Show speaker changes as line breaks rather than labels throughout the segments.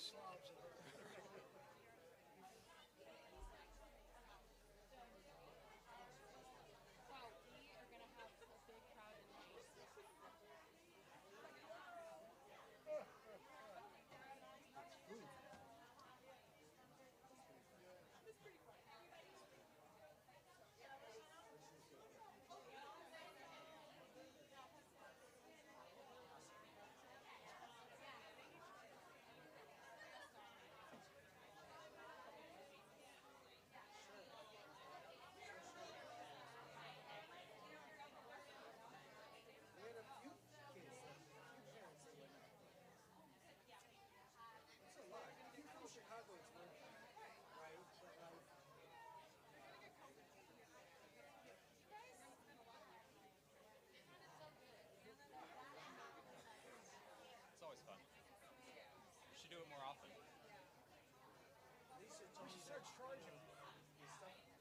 slobs in there.
Wow, we are gonna have a big crowd tonight.
We had a few kids, a few parents that went out. It's a lot. If you from Chicago, it's worth it, right? But like,
It's always fun. You should do it more often.
Lisa
We
told me
should
that
start charging.
the stuff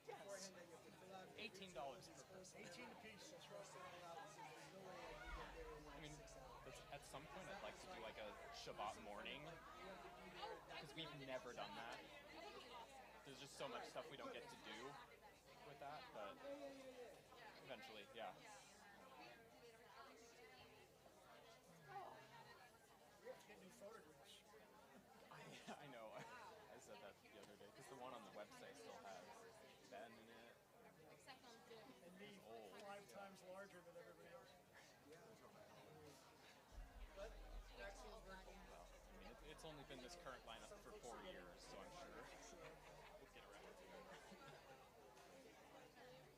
beforehand that you have to fill out.
$18
It's
per
supposed to
18 apiece, that's right.
cross it all out. He said, there's no way I can get there in like
I mean,
6 hours.
at some point I'd like to do like a Shabbat morning,
You have to be there at
because we've never done that. There's just so much stuff we don't get to do with that, but eventually, yeah.
We have to get new photogroups.
I know. I said that the other day, because the one on the website still has Ben in it.
Except on Zoom.
And me,
old.
5 times larger than everybody else.
But vaccine's working.
Well, I mean, it's only been this current lineup for 4 years, so I'm sure we'll get around to it.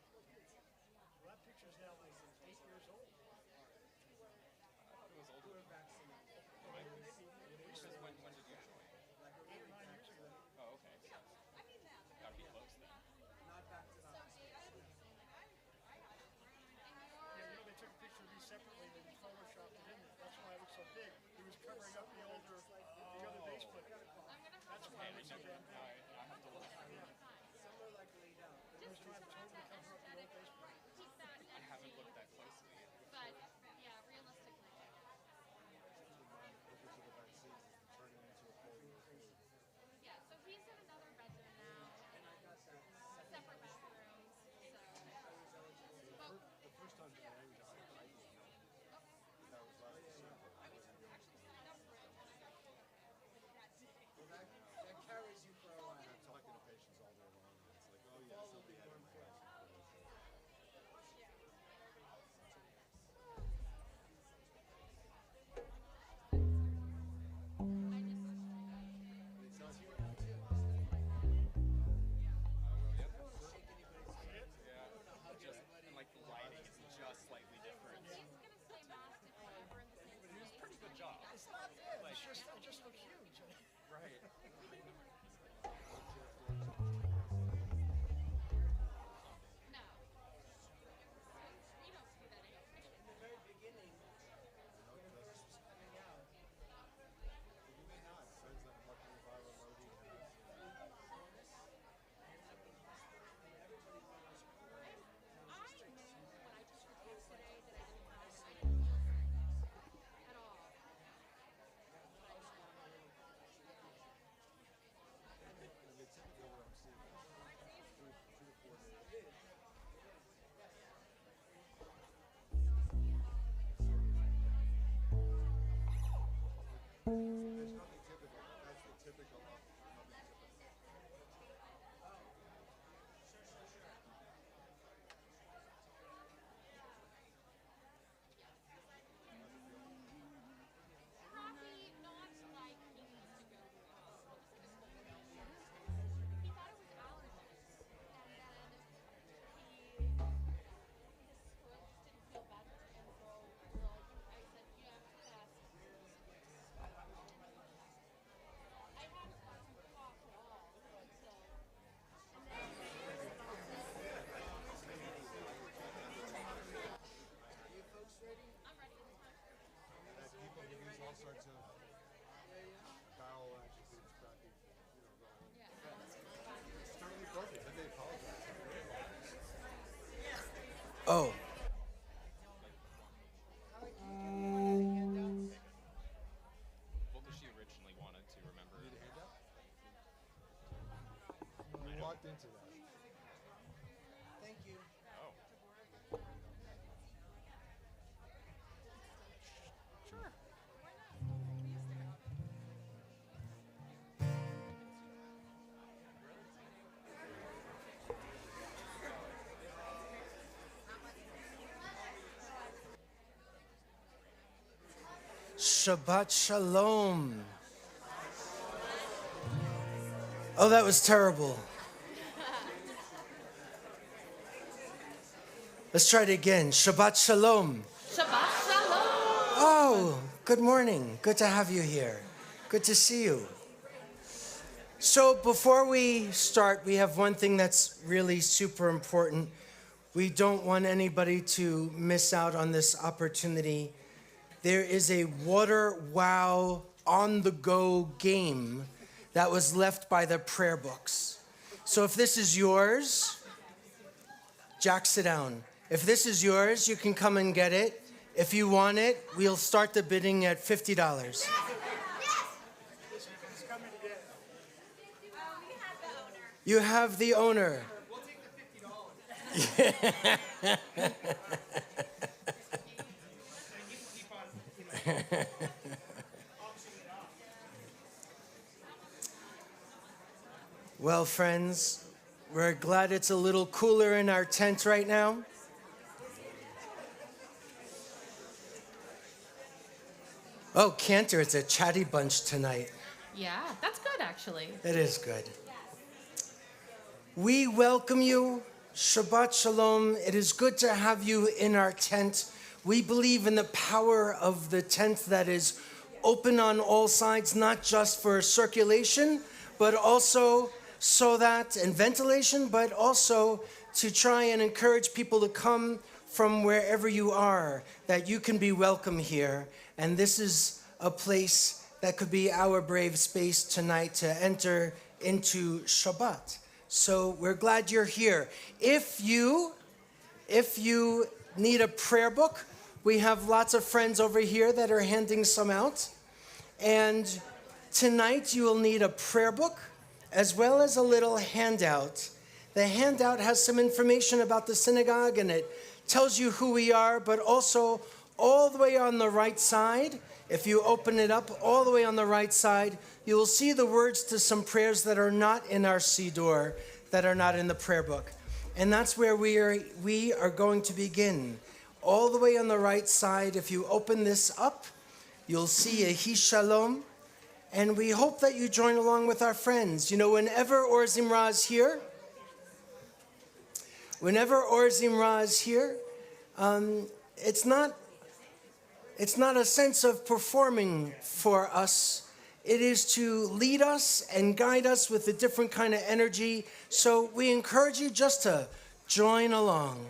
Well, that picture's now like 8 years old.
I thought it was older.
We're vaccinated.
Because when did you join?
Like
8 or 9 years ago.
Oh, okay. Gotta be close then.
not back to the
Yeah, they took a picture of me separately and photoshopped it in there. That's why I look so big. He was covering up the other bass player. That's why I look so damn big.
I have to look.
Some are like laid out.
He was trying to totally cover up the old bass player.
Keep that
I haven't looked that closely.
but yeah, realistically. Yeah, so he's in another bedroom now, separate bathrooms, so. But,
The first time that I was out, I didn't know. That was last December. I wasn't doing
Well, that carries you for a while.
I'm talking to patients all day long. And it's like, oh yeah, somebody had my license.
It says here now too.
Yeah, just and like the lighting is just slightly different.
he's gonna stay masked if we're in the same space.
Pretty good job.
It's not it. It's just, it just look huge.
Right.
No. We don't do that anymore.
In the very beginning, when it first was coming out,
You may not. It says that luckily viral loading has.
everybody thought it was cool.
I knew when I took the test today that I didn't feel at all.
And it's typical what I'm seeing. 2 to 4 days. There's nothing typical. That's the typical of nothing typical.
Probably not like he needs to go to a hospital. He thought it was allergies, and then his foot didn't feel better, and so we're like, I said, you have to test.
into that.
Thank you.
Oh.
Sure.
Shabbat Shalom. Oh, that was terrible. Let's try it again. Shabbat Shalom.
Shabbat Shalom.
Oh, good morning. Good to have you here. Good to see you. So before we start, we have one thing that's really super important. We don't want anybody to miss out on this opportunity. There is a Water Wow on-the-go game that was left by the prayer books. So if this is yours, Jack, sit down. If this is yours, you can come and get it. If you want it, we'll start the bidding at $50.
He's coming to get it.
You have the owner.
We'll take the $50.
Well, friends, we're glad it's a little cooler in our tent right now. Oh, Cantor, it's a chatty bunch tonight.
Yeah, that's good actually.
It is good. We welcome you. Shabbat Shalom. It is good to have you in our tent. We believe in the power of the tent that is open on all sides, not just for circulation, but also and ventilation, but also to try and encourage people to come from wherever you are, that you can be welcome here. And this is a place that could be our brave space tonight to enter into Shabbat. So we're glad you're here. If you need a prayer book, we have lots of friends over here that are handing some out. And tonight you will need a prayer book as well as a little handout. The handout has some information about the synagogue and it tells you who we are, but also all the way on the right side, if you open it up all the way on the right side, you will see the words to some prayers that are not in our Siddur, that are not in the prayer book. And that's where we are going to begin. All the way on the right side, if you open this up, you'll see a Yehi Shalom. And we hope that you join along with our friends. You know, whenever Or Zimrah is here, it's not a sense of performing for us. It is to lead us and guide us with a different kind of energy. So we encourage you just to join along.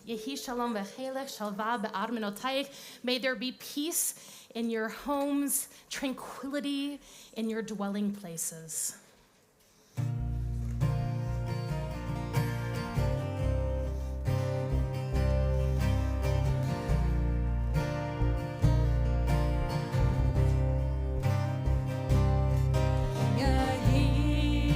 Yehi Shalom v'chelech shalva be'armenotayich. May there be peace in your homes, tranquility in your dwelling places.
Yehi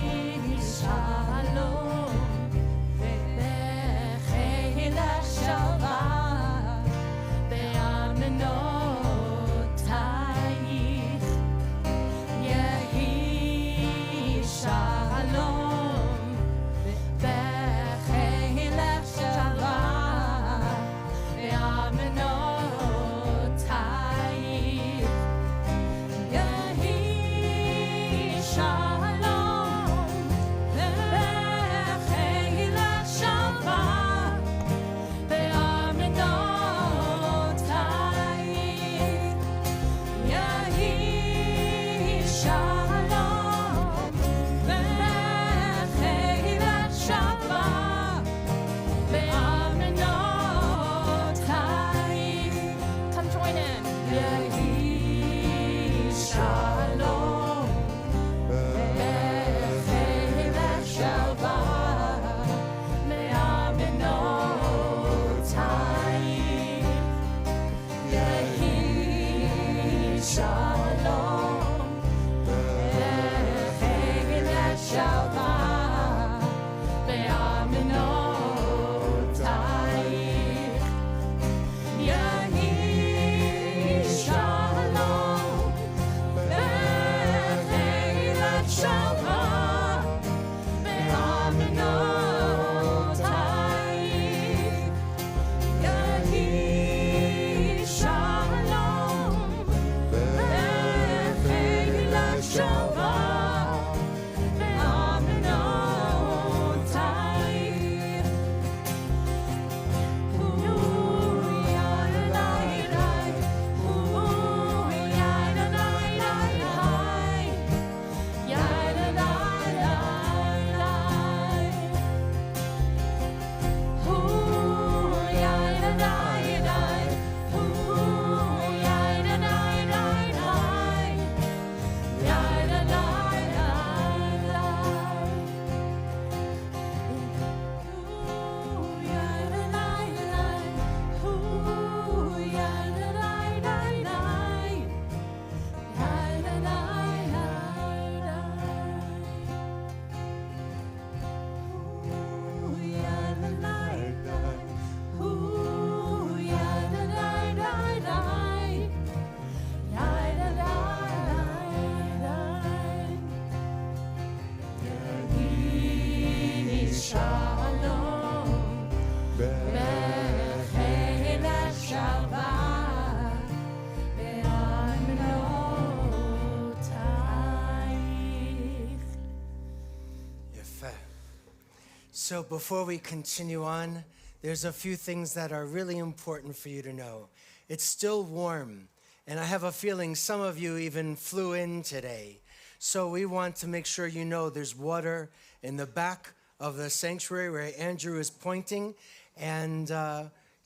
So before we continue on, there's a few things that are really important for you to know. It's still warm, and I have a feeling some of you even flew in today. So we want to make sure you know there's water in the back of the sanctuary where Andrew is pointing, and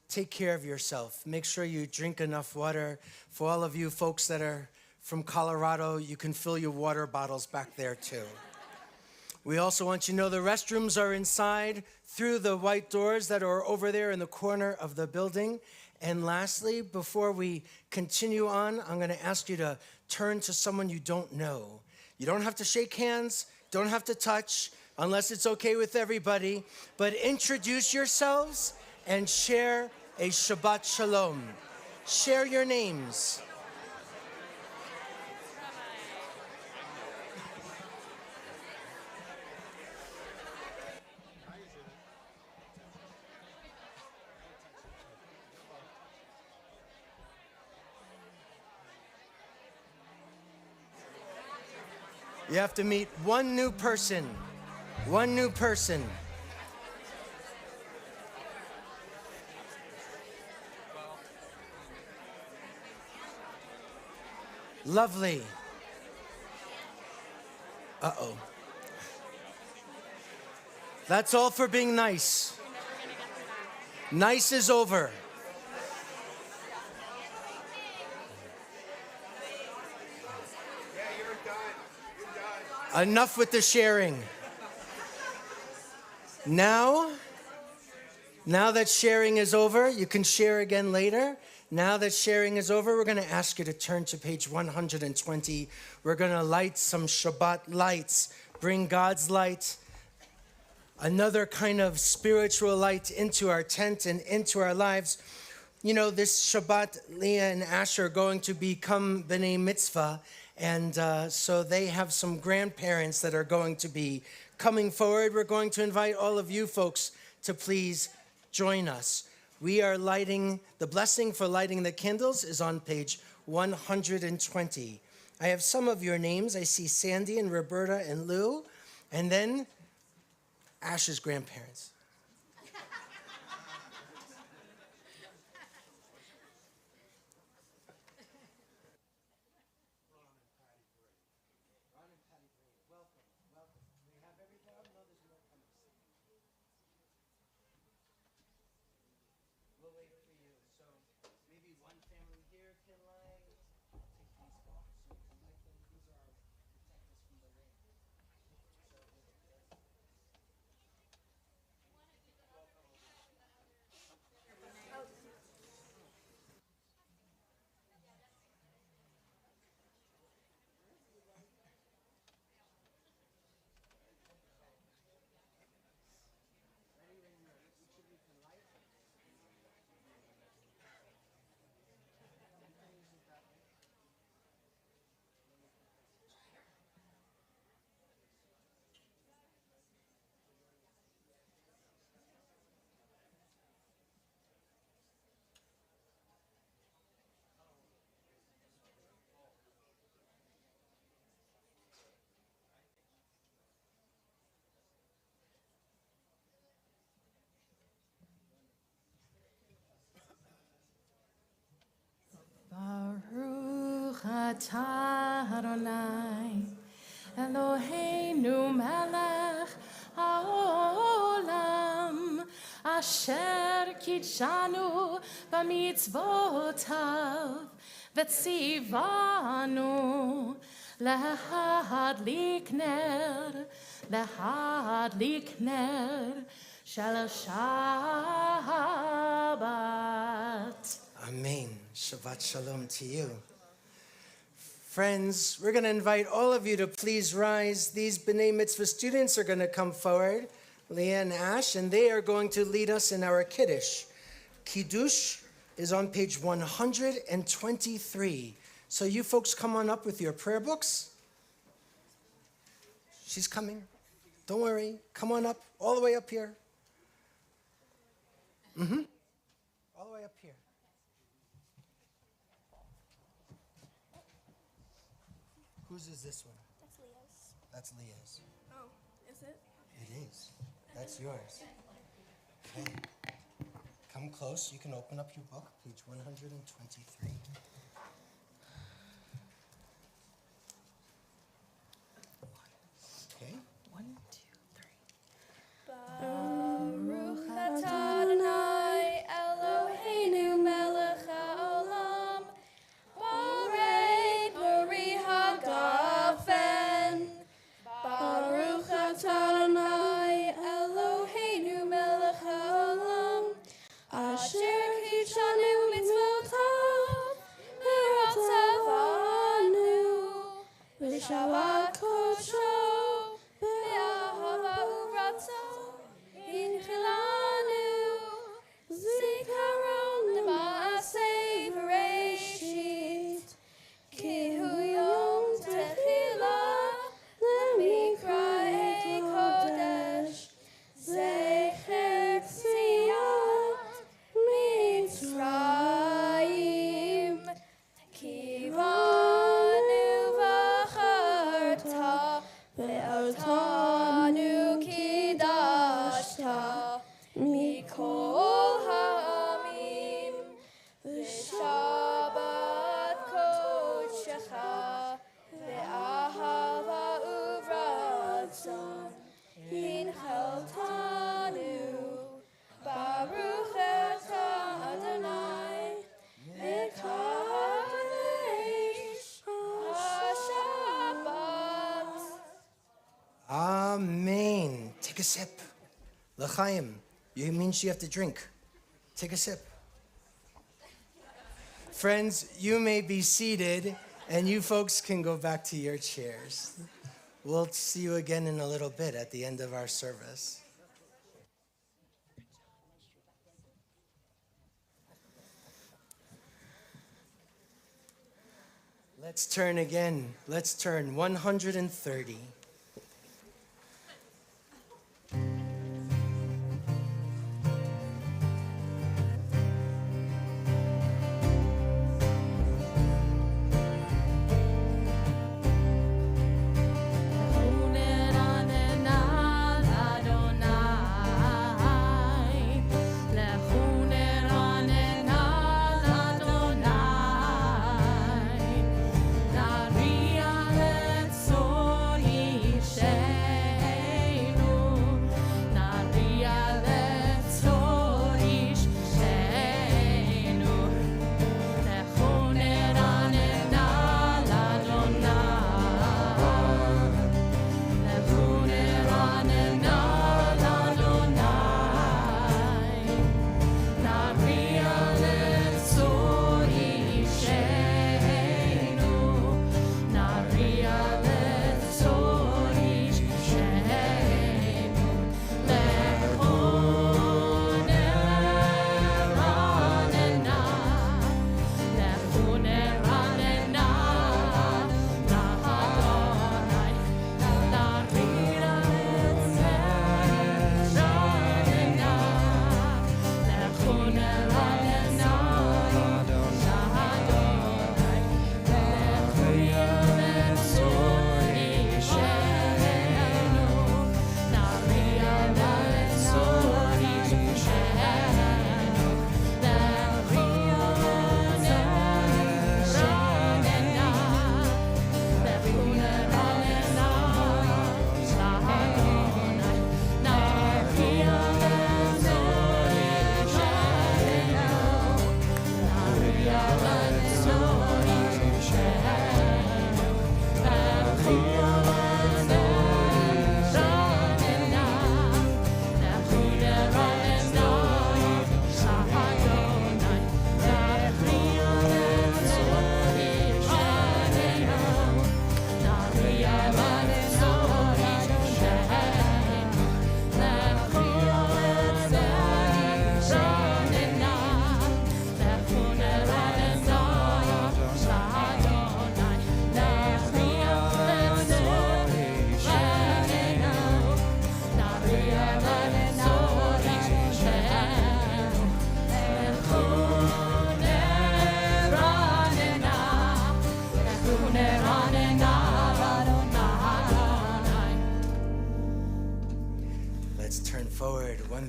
take care of yourself. Make sure you drink enough water. For all of you folks that are from Colorado, you can fill your water bottles back there too. We also want you to know the restrooms are inside through the white doors that are over there in the corner of the building. And lastly, before we continue on, I'm going to ask you to turn to someone you don't know. You don't have to shake hands, don't have to touch, unless it's okay with everybody, but introduce yourselves and share a Shabbat Shalom. Share your names. You have to meet one new person. One new person. Lovely. Uh-oh. That's all for being nice. Nice is over.
Yeah, you're done. You're done.
Enough with the sharing. Now that sharing is over, you can share again later. Now that sharing is over, we're going to ask you to turn to page 120. We're going to light some Shabbat lights, bring God's light, another kind of spiritual light into our tent and into our lives. You know, this Shabbat, Leah and Asher are going to become B'nai Mitzvah, and so they have some grandparents that are going to be coming forward. We're going to invite all of you folks to please join us. We are lighting, the blessing for lighting the candles is on page 120. I have some of your names. I see Sandy and Roberta and Lou, and then Ash's grandparents. We'll wait for you. So maybe one family here can light. Take these off so you can light them. These are our protectors from the rain.
Baruch atah Adonai, Eloheinu melech haolam, asher kitshanu b'mitzvotav, v'tzivanu lehadlik ner shel Shabbat.
Amen. Shabbat Shalom to you. Friends, we're going to invite all of you to please rise. These B'nai Mitzvah students are going to come forward, Leah and Ash, and they are going to lead us in our Kiddush. Kiddush is on page 123. So you folks come on up with your prayer books. She's coming. Don't worry. Come on up, all the way up here. All the way up here. Whose is this one?
That's Leah's.
That's Leah's.
Oh, is it?
It is. That's yours. Okay. Come close. You can open up your book, page 123. Okay.
1, 2, 3.
Baruch atah Adonai Eloheinu melech haolam, borei peri hagafen. Baruch atah Adonai Eloheinu melech haolam, asher kidshanu mitzvotav v'rotzavanu v'shabbat kodsho be'ahava uvratzo inchilanu zikaron l'maaseh Bereshit ki hu yom techilah lemikra'ei kodesh zecher tziyat Mitzrayim kivanu v'acharta ve'otanu kidashta mikol ha'amim v'shabbat kodshecha ve'ahava uvratzon hincheltanu Baruch atah Adonai mekadesh ha-Shabbat.
Amen. Take a sip. L'chaim. It means you have to drink. Take a sip. Friends, you may be seated, and you folks can go back to your chairs. We'll see you again in a little bit at the end of our service. Let's turn again. Let's turn 130.
Sorry.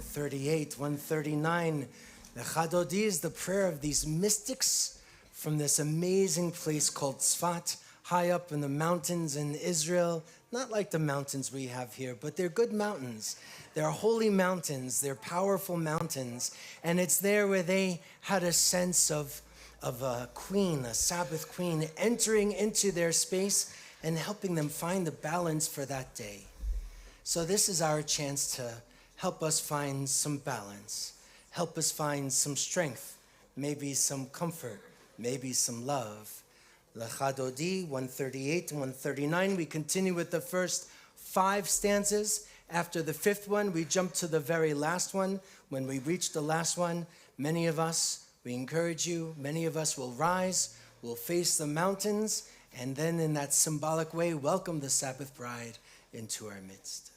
138, 139. The Chadodi is the prayer of these mystics from this amazing place called Tzfat, high up in the mountains in Israel. Not like the mountains we have here, but they're good mountains. They're holy mountains. They're powerful mountains. And it's there where they had a sense of a queen, a Sabbath queen, entering into their space and helping them find the balance for that day. So this is our chance to help us find some balance, help us find some strength, maybe some comfort, maybe some love. L'chadodi, 138 and 139. We continue with the first 5 stanzas. After the 5th one, we jump to the very last one. When we reach the last one, many of us, we encourage you, many of us will rise, will face the mountains, and then in that symbolic way, welcome the Sabbath bride into our midst.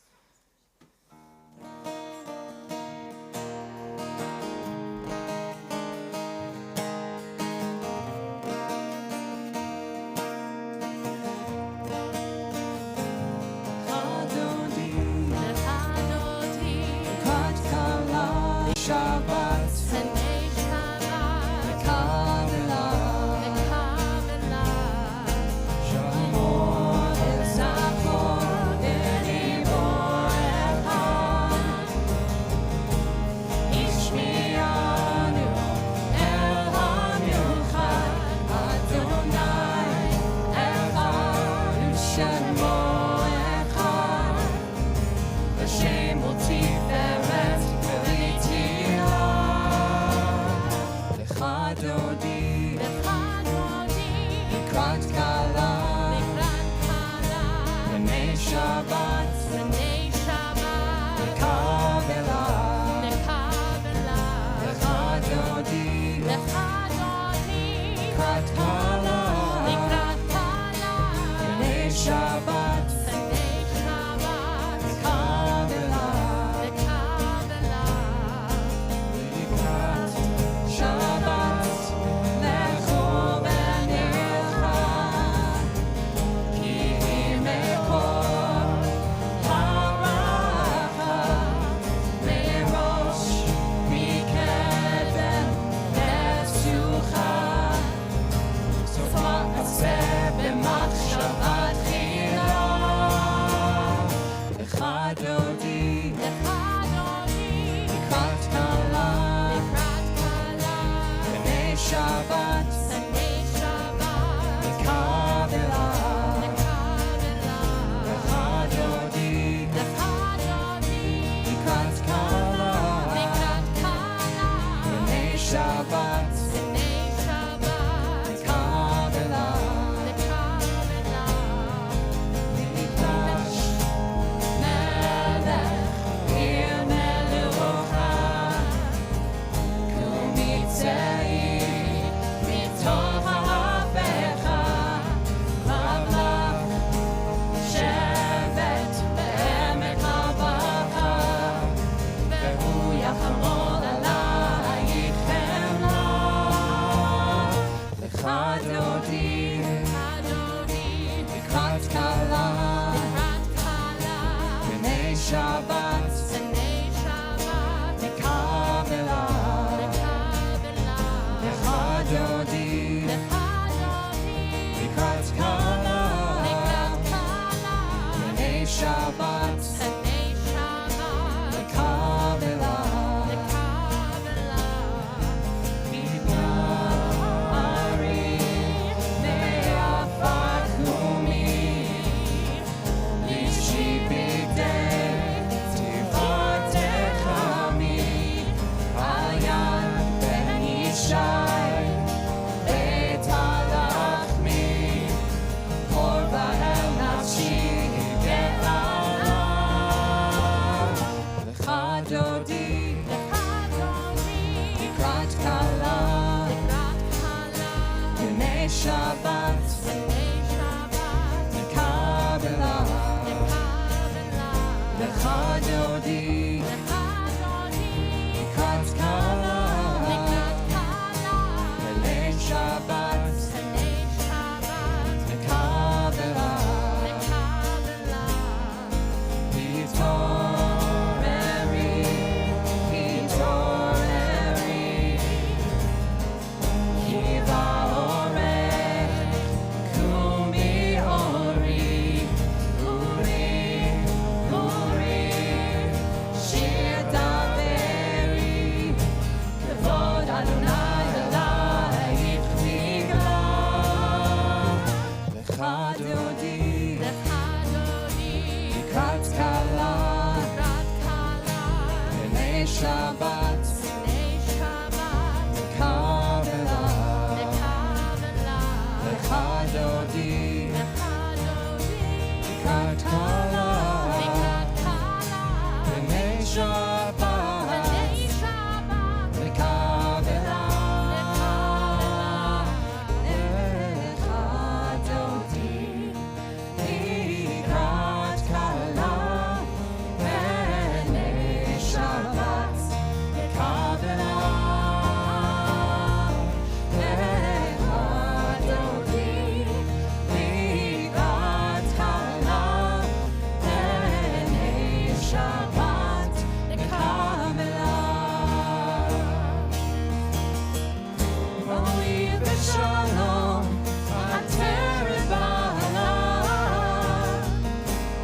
שלום, עטרת בעלה,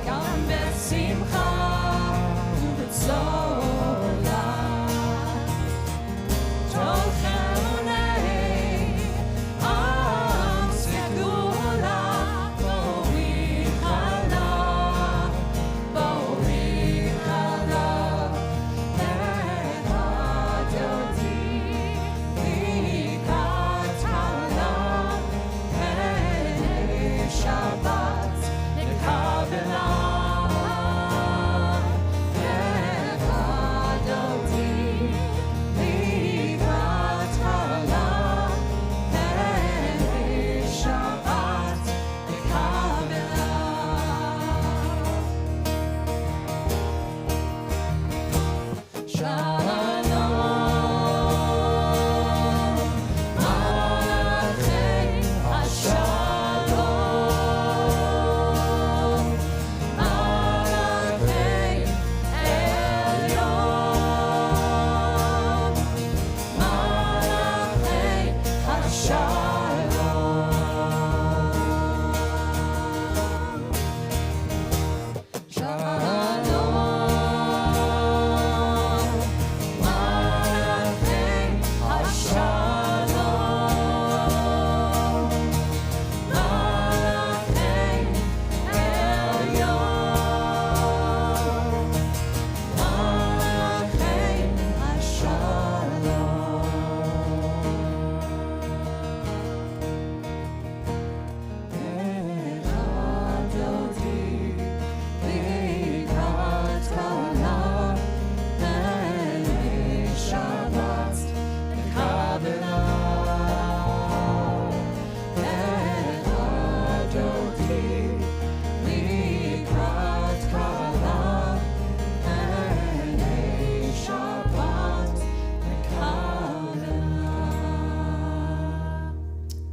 גם בשמחה ובצולה. תולכני עם סגולה, בואי חלה, בואי חלה, הדודי לקראת חלה, שבת לקבלה.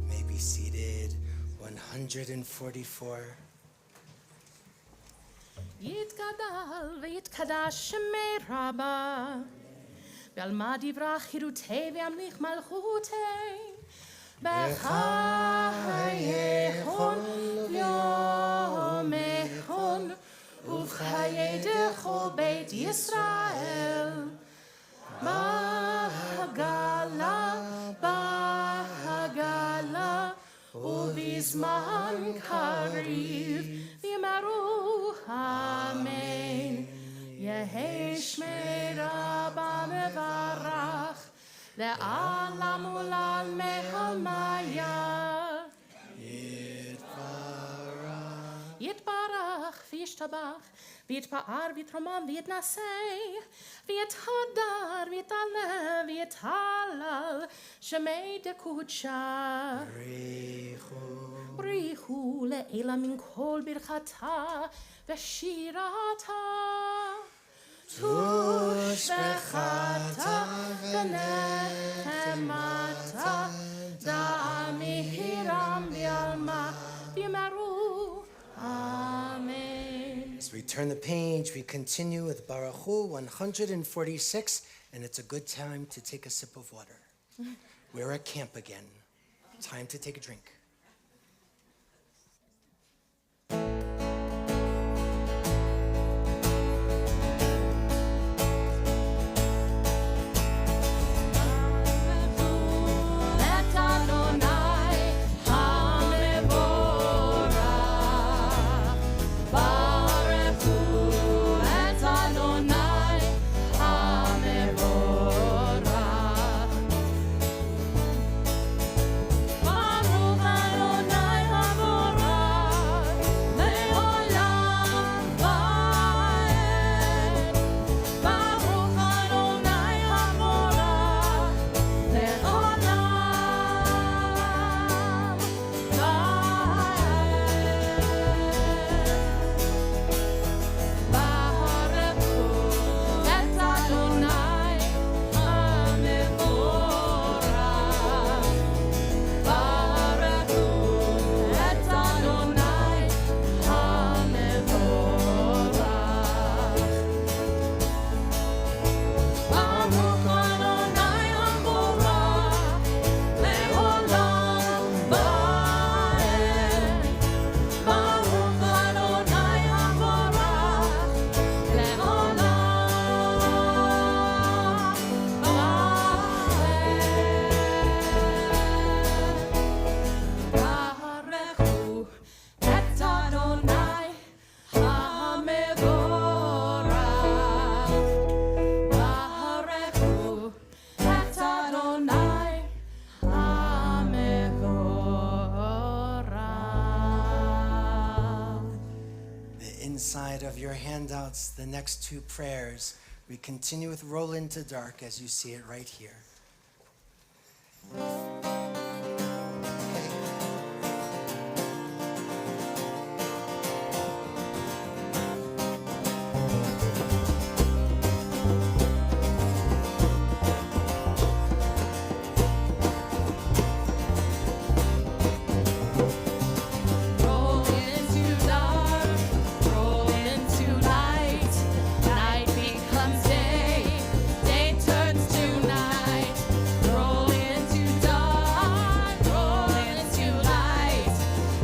May be seated. 144.
יתגדל ויתקדש שמי רבה, ועלמד יברח חירותי וימליך מלכותי, בחיי כל יומכון, ובחיי דכל בית ישראל, בהגלה, בהגלה, ובזמן קריב, ויאמרו אמן. יהי שמי רבה מברך, לעולם ולעלמי עלמיה. יתברך וישתבח, ויתפאר ויתרומם ויתנשא, ויתהדר ויתעלה ויתהלל, שמי דקודשה. בריחו לעילה מן כל ברכתה ושירתה. תושבחתה ונחמתה, דעמי הירם ויעלמה, ויאמרו Amen.
As we turn the page, we continue with Baruch Hu 146, and it's a good time to take a sip of water. We're at camp again. Time to take a drink.
Baruch
inside of your handouts the next two prayers. We continue with Roll Into Dark as you see it right here.
Roll into dark, roll into light. Night becomes day, day turns to night. Roll into dark, roll into light.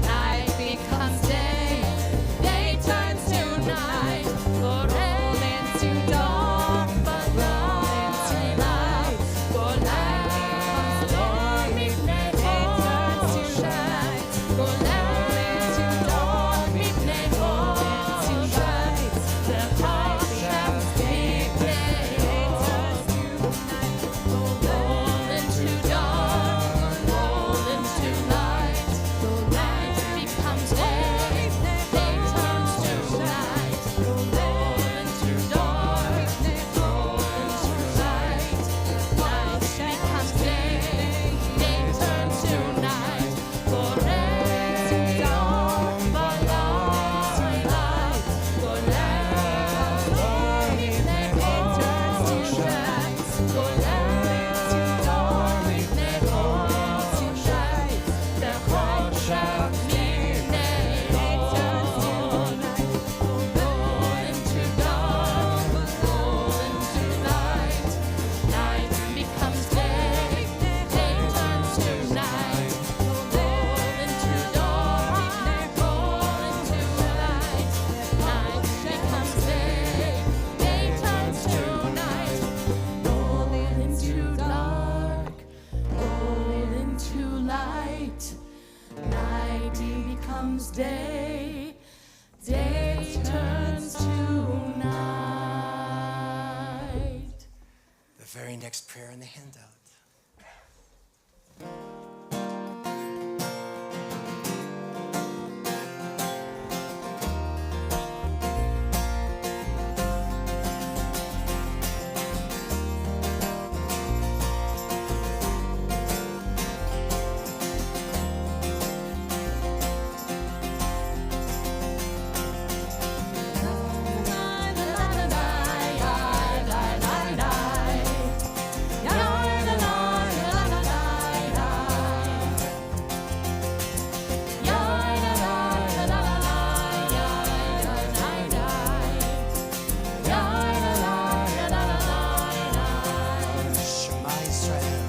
Night becomes day, day turns to night. Roll into dark, but roll into light. For night becomes day, midnight turns to night. Roll into dark, midnight turns to night. The heart becomes day, midnight turns to night. Roll into dark, roll into light. Night becomes day, day turns to night. Roll into dark, roll into light. Night becomes day, day turns to night. Roll into dark, but light, light. Roll into dark, midnight turns to night. Roll into dark, midnight turns to night. The heart shall midnight turns to night. Roll into dark, roll into light. Night becomes day, day turns to night. Roll into dark, roll into light. Night becomes day, day turns to night. Roll into dark, roll into light. Night becomes day, day turns to night.
The very next prayer in the handout. Shema Israel.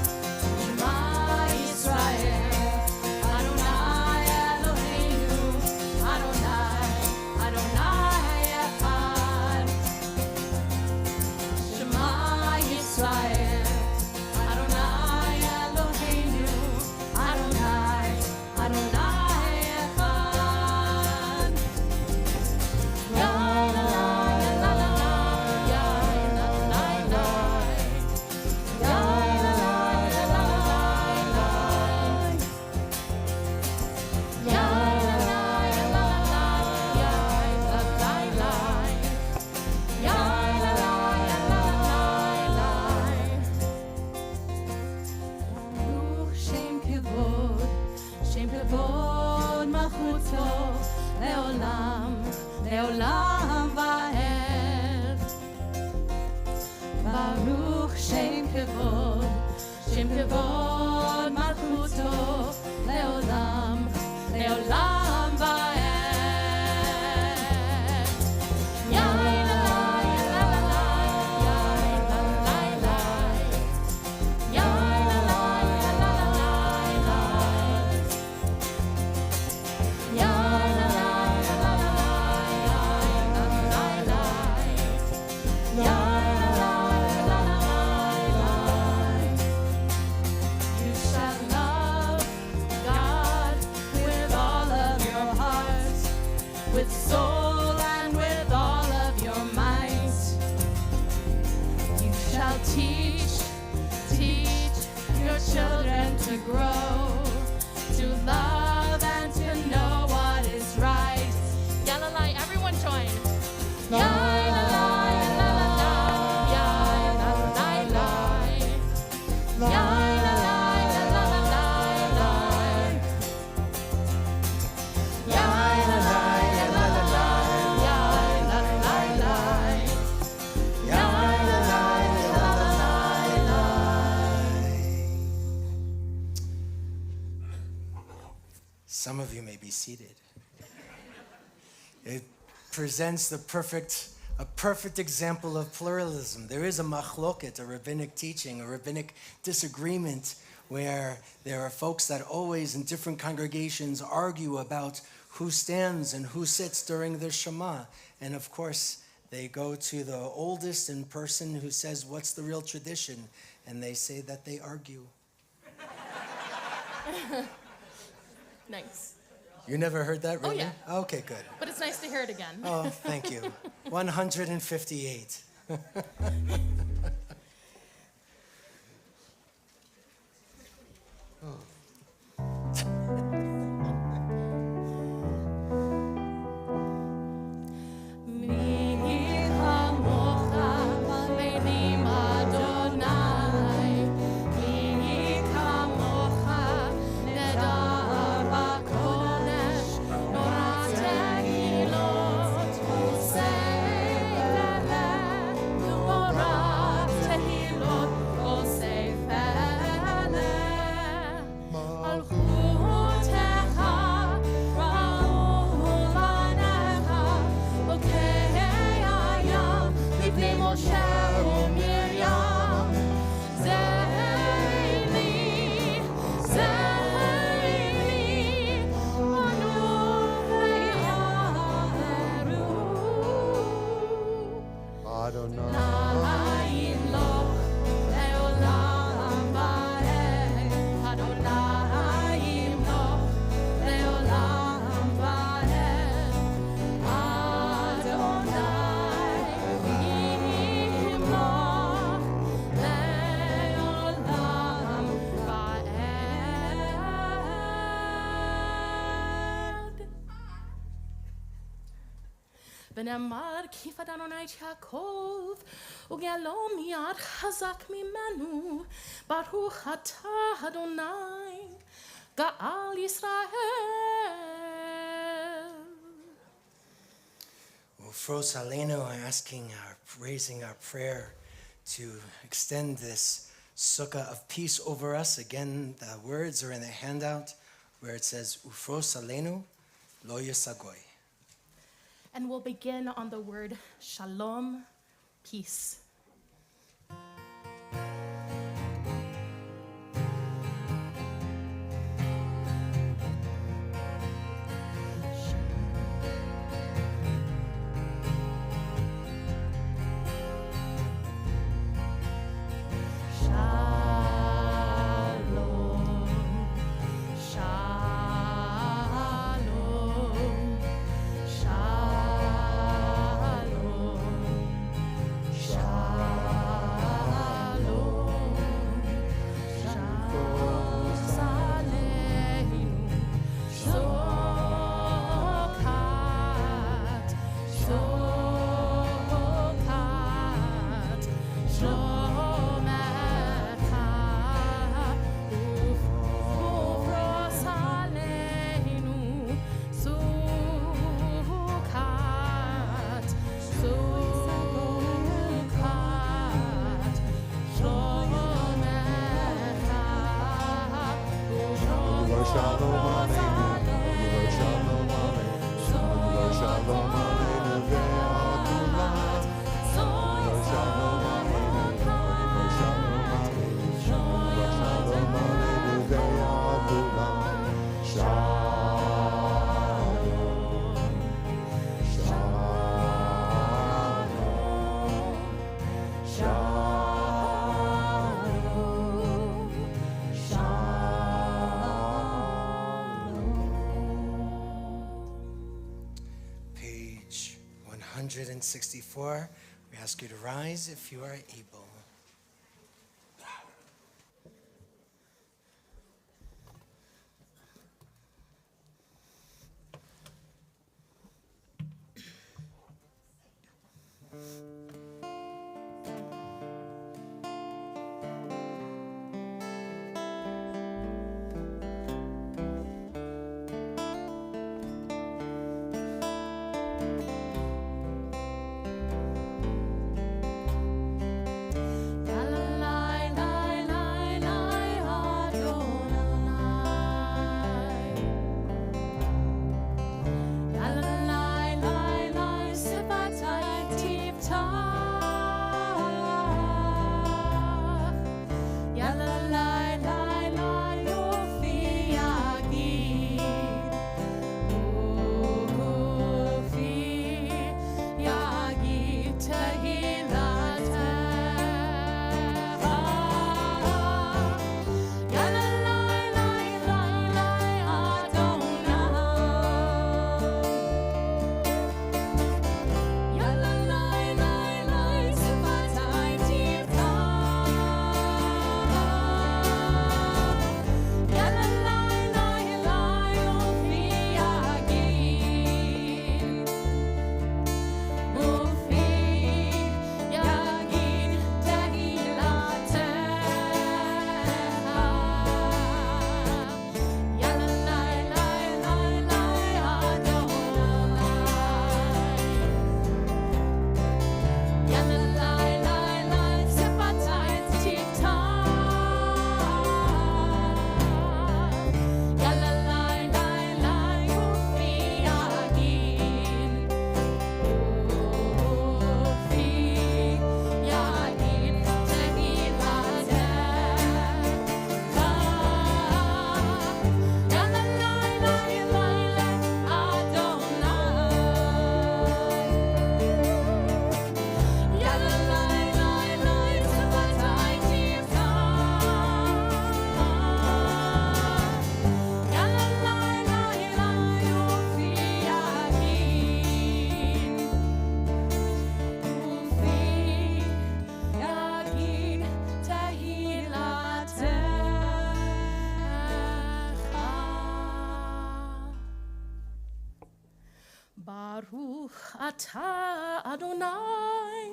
כבוד מלכותו לעולם, לעולם ועד. ברוך שם כבוד, שם כבוד מלכותו לעולם, לעולם ועד. יאי לה לה לה לה, יאי לה לה לה, יאי לה לה לה לה, יאי לה לה לה לה, יאי לה לה לה. You shall love God with all of your heart, with soul and with all of your might. You shall teach your children to grow, to love and to know what is right. Yalalai, everyone join.
Some of you may be seated. It presents a perfect example of pluralism. There is a machloket, a rabbinic teaching, a rabbinic disagreement where there are folks that always in different congregations argue about who stands and who sits during the Shema. And of course, they go to the oldest in person who says, what's the real tradition? And they say that they argue.
Nice.
You never heard that, really?
yeah.
Okay, good.
But it's nice to hear it again.
Oh, thank you. 158.
ונאמר כי פד אדוני את יעקב וגאלו מיד חזק ממנו ברוך אתה אדוני גאל ישראל.
Ufros Aleinu, raising our prayer to extend this sukkah of peace over us. Again, the words are in the handout where it says, Ufros Aleinu lo yisagoy.
And we'll begin on the word shalom, peace. Page 164. We ask you to rise if you are able. Baruch atah Adonai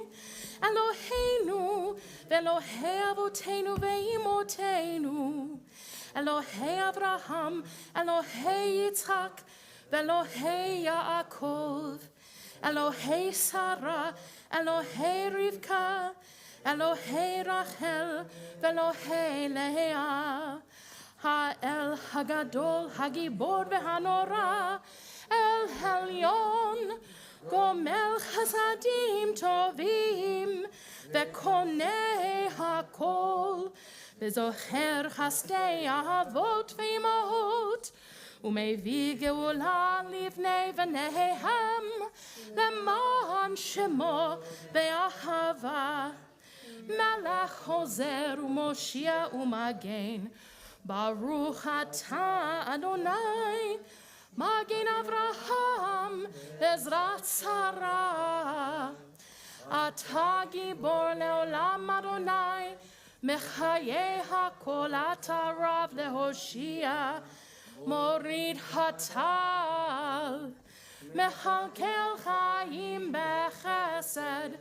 Eloheinu ve'Elohei avotenu ve'imotenu Elohei Abraham Elohei Yitzchak ve'Elohei Yaakov Elohei Sarah Elohei Rivka Elohei Rachel ve'Elohei Leah Ha'el Hagadol Hagibor ve'Hanora El Elyon Gomel Chasadim Tovim Ve'Konei Hakol Ve'Zocher Chasdei Ahavot Ve'imahot Umevi Geula Livnei V'Nehem Leman Shemo Ve'Ahava Melech Hozer U'Moshia U'Magen Baruch atah Adonai Magen Avraham Bezrat Sarah Atah Gibor Leolam Adonai Mechaye HaKol Atah Rav Lehoshia Morid Hatal Mechalkel Chaim Bechesed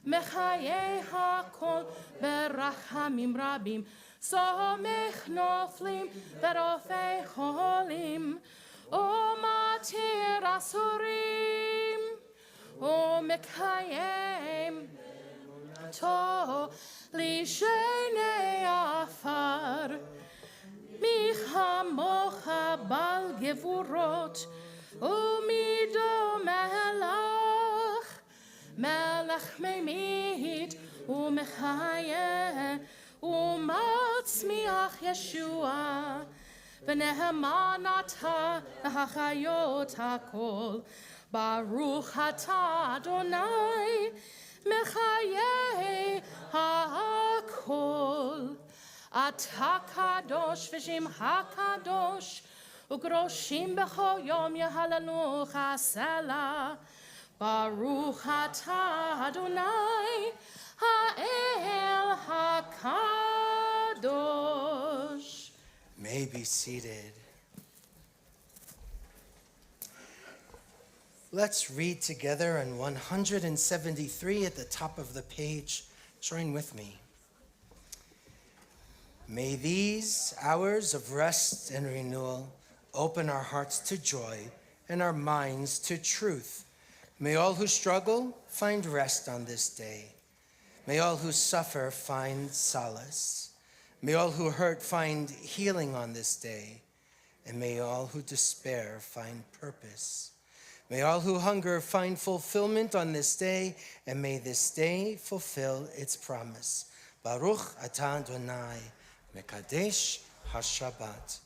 Mechaye HaKol Berachamim Rabim Somech Noflim Verofei Cholim O Matir Asurim O Mekayem To Lishene Afar Micha Mocha Bal Gevurot O Mido Melach Melach Memit O Mechaye O Matzmiach Yeshua V'nehemanata hachayot hakol Baruch atah Adonai Mechayei hakol Atah kadosh v'shem hakadosh Ugroshim b'chol yom yehalelu chasela Baruch atah Adonai Ha'el hakadosh.
May be seated. Let's read together on 173 at the top of the page. Join with me. May these hours of rest and renewal open our hearts to joy and our minds to truth. May all who struggle find rest on this day. May all who suffer find solace. May all who hurt find healing on this day, and may all who despair find purpose. May all who hunger find fulfillment on this day, and may this day fulfill its promise. Baruch atah Adonai mekadesh hashabbat.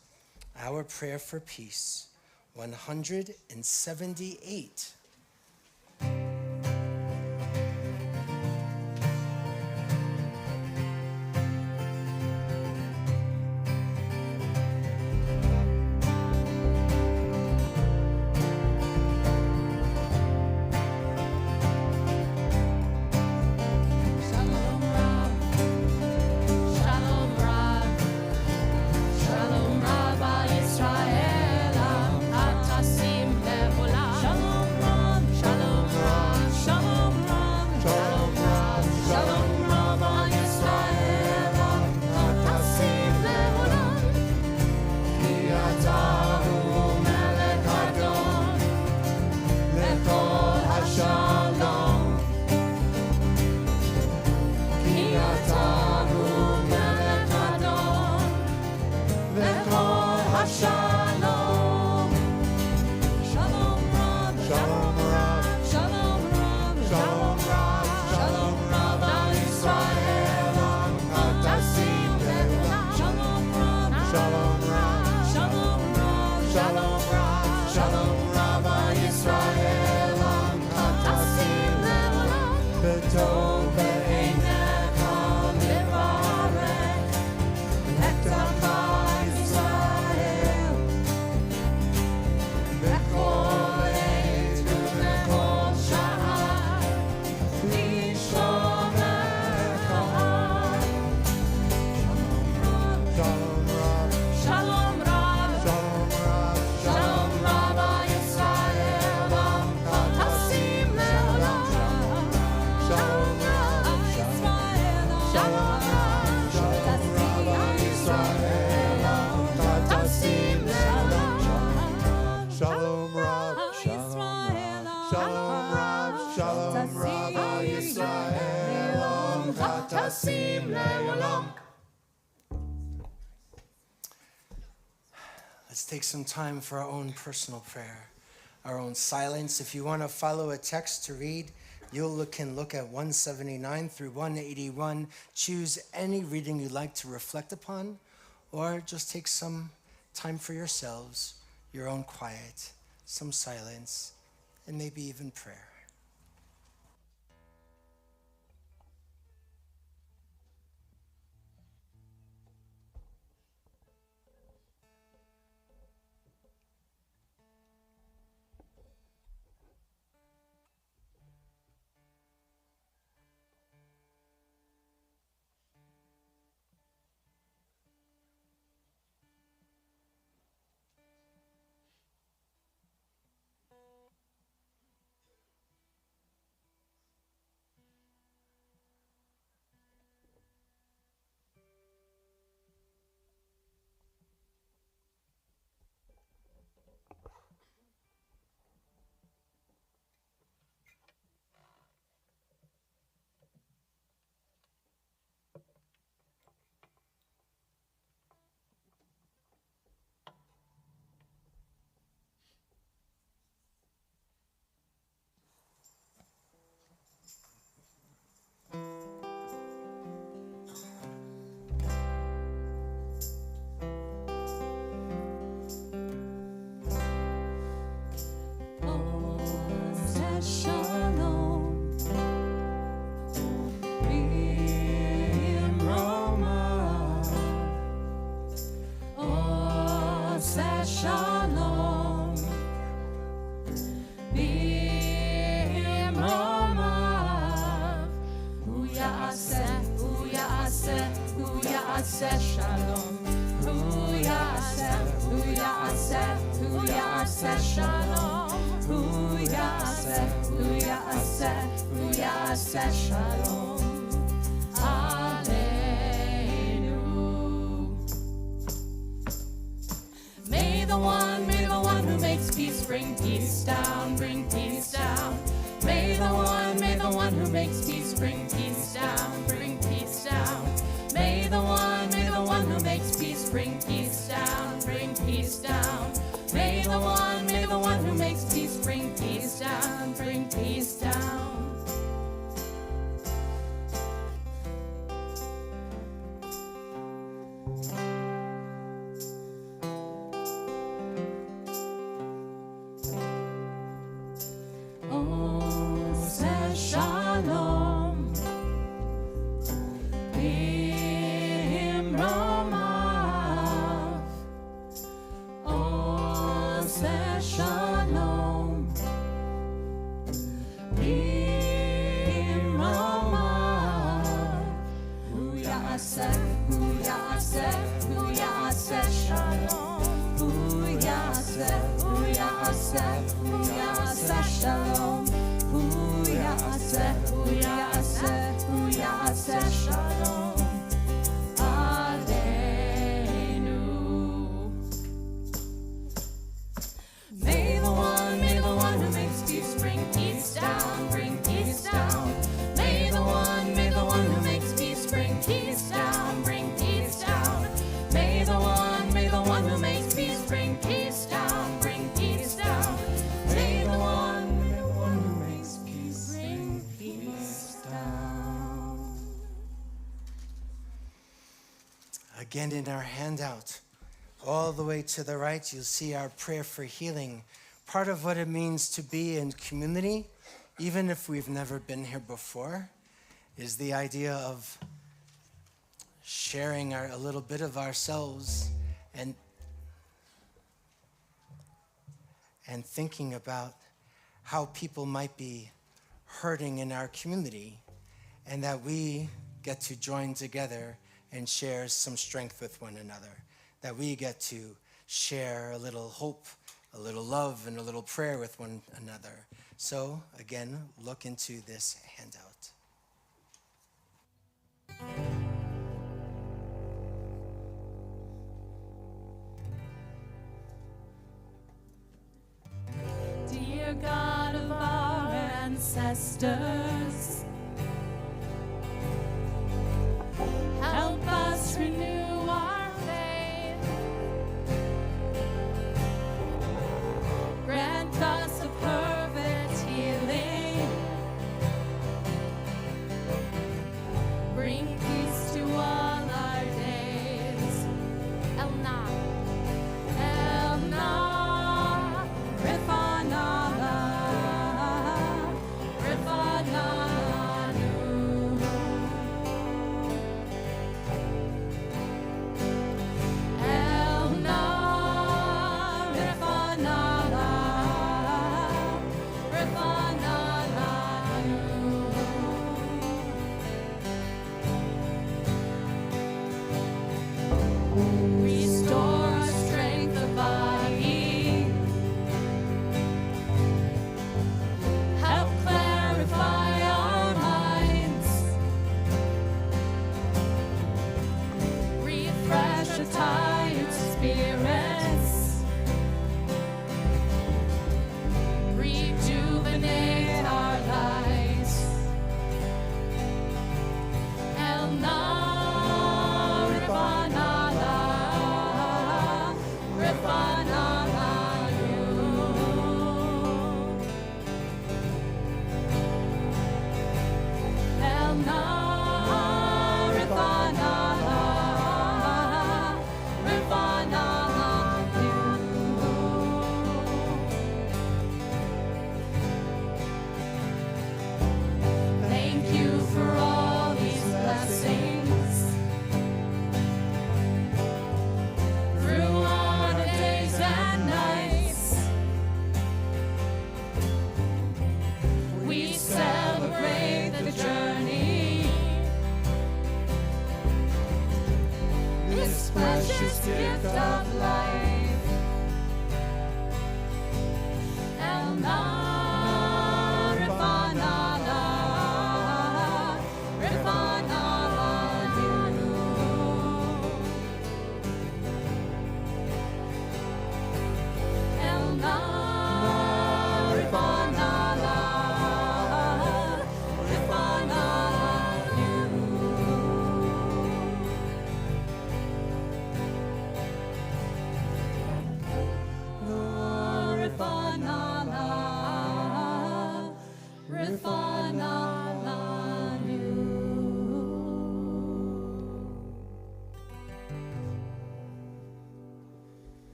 Our prayer for peace, 178.
Shalom Rabbi Israel, Atasim נשים לעולם.
Let's take some time for our own personal prayer, our own silence. If you want to follow a text to read, you can look at 179 through 181. Choose any reading you'd like to reflect upon, or just take some time for yourselves, your own quiet, some silence, and maybe even prayer.
May the one who makes peace bring peace down, bring peace down. May the one who makes peace bring peace down, bring peace down. May the one who makes peace bring peace down, bring peace down. May the one who makes peace bring peace down, bring peace down.
Again, in our handout, all the way to the right, you'll see our prayer for healing. Part of what it means to be in community, even if we've never been here before, is the idea of sharing a little bit of ourselves and thinking about how people might be hurting in our community, and that we get to join together and share some strength with one another, that we get to share a little hope, a little love, and a little prayer with one another. So, again, look into this handout.
Dear God of our ancestors,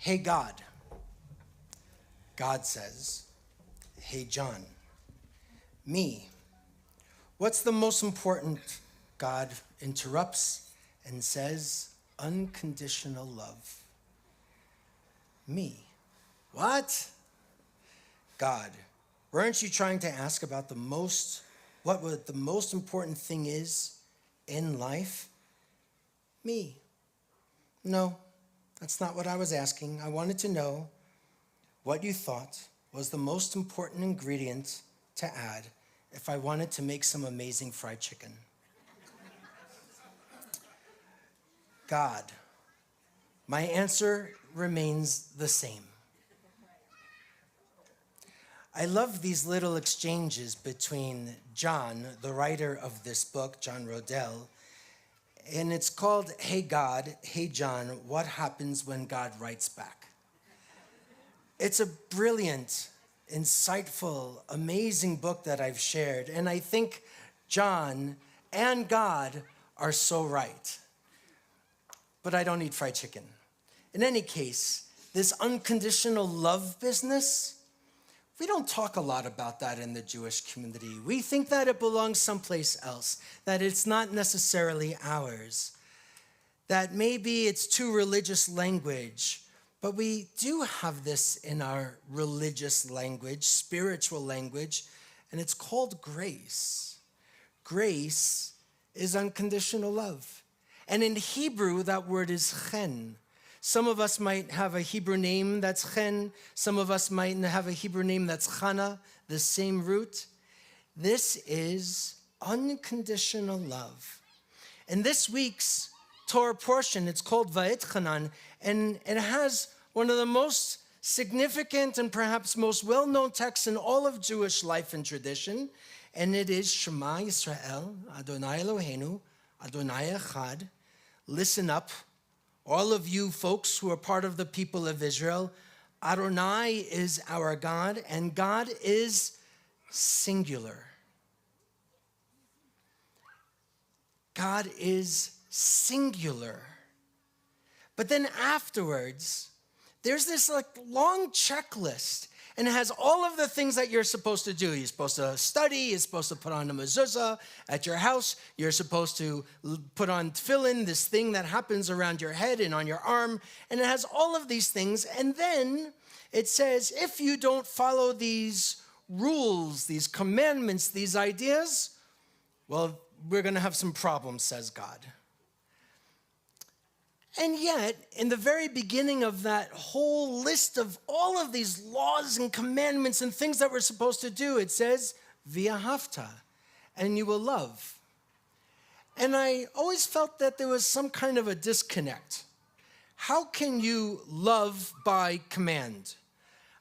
Hey God. God says, hey John. Me. What's the most important? God interrupts and says, unconditional love. Me. What? God, weren't you trying to ask about what the most important thing is in life? Me. No, that's not what I was asking. I wanted to know what you thought was the most important ingredient to add if I wanted to make some amazing fried chicken. God, my answer remains the same. I love these little exchanges between John, the writer of this book, John Rodell, and it's called, Hey God, Hey John, What Happens When God Writes Back? It's a brilliant, insightful, amazing book that I've shared, and I think John and God are so right. But I don't eat fried chicken. In any case, this unconditional love business, we don't talk a lot about that in the Jewish community. We think that it belongs someplace else, that it's not necessarily ours, that maybe it's too religious language, but we do have this in our religious language, spiritual language, and it's called grace. Grace is unconditional love. And in Hebrew, that word is chen. Some of us might have a Hebrew name that's chen. Some of us might have a Hebrew name that's chana, the same root. This is unconditional love. In this week's Torah portion, it's called Va'etchanan, and it has one of the most significant and perhaps most well-known texts in all of Jewish life and tradition, and it is Shema Yisrael, Adonai Eloheinu, Adonai Echad. Listen up, all of you folks who are part of the people of Israel. Adonai is our God, and God is singular. God is singular. But then afterwards, there's this long checklist, and it has all of the things that you're supposed to do. You're supposed to study, you're supposed to put on a mezuzah at your house, you're supposed to put on tefillin, this thing that happens around your head and on your arm, and it has all of these things. And then it says, if you don't follow these rules, these commandments, these ideas, well, we're going to have some problems, says God. And yet, in the very beginning of that whole list of all of these laws and commandments and things that we're supposed to do, it says, V'ahavta, and you will love. And I always felt that there was some kind of a disconnect. How can you love by command?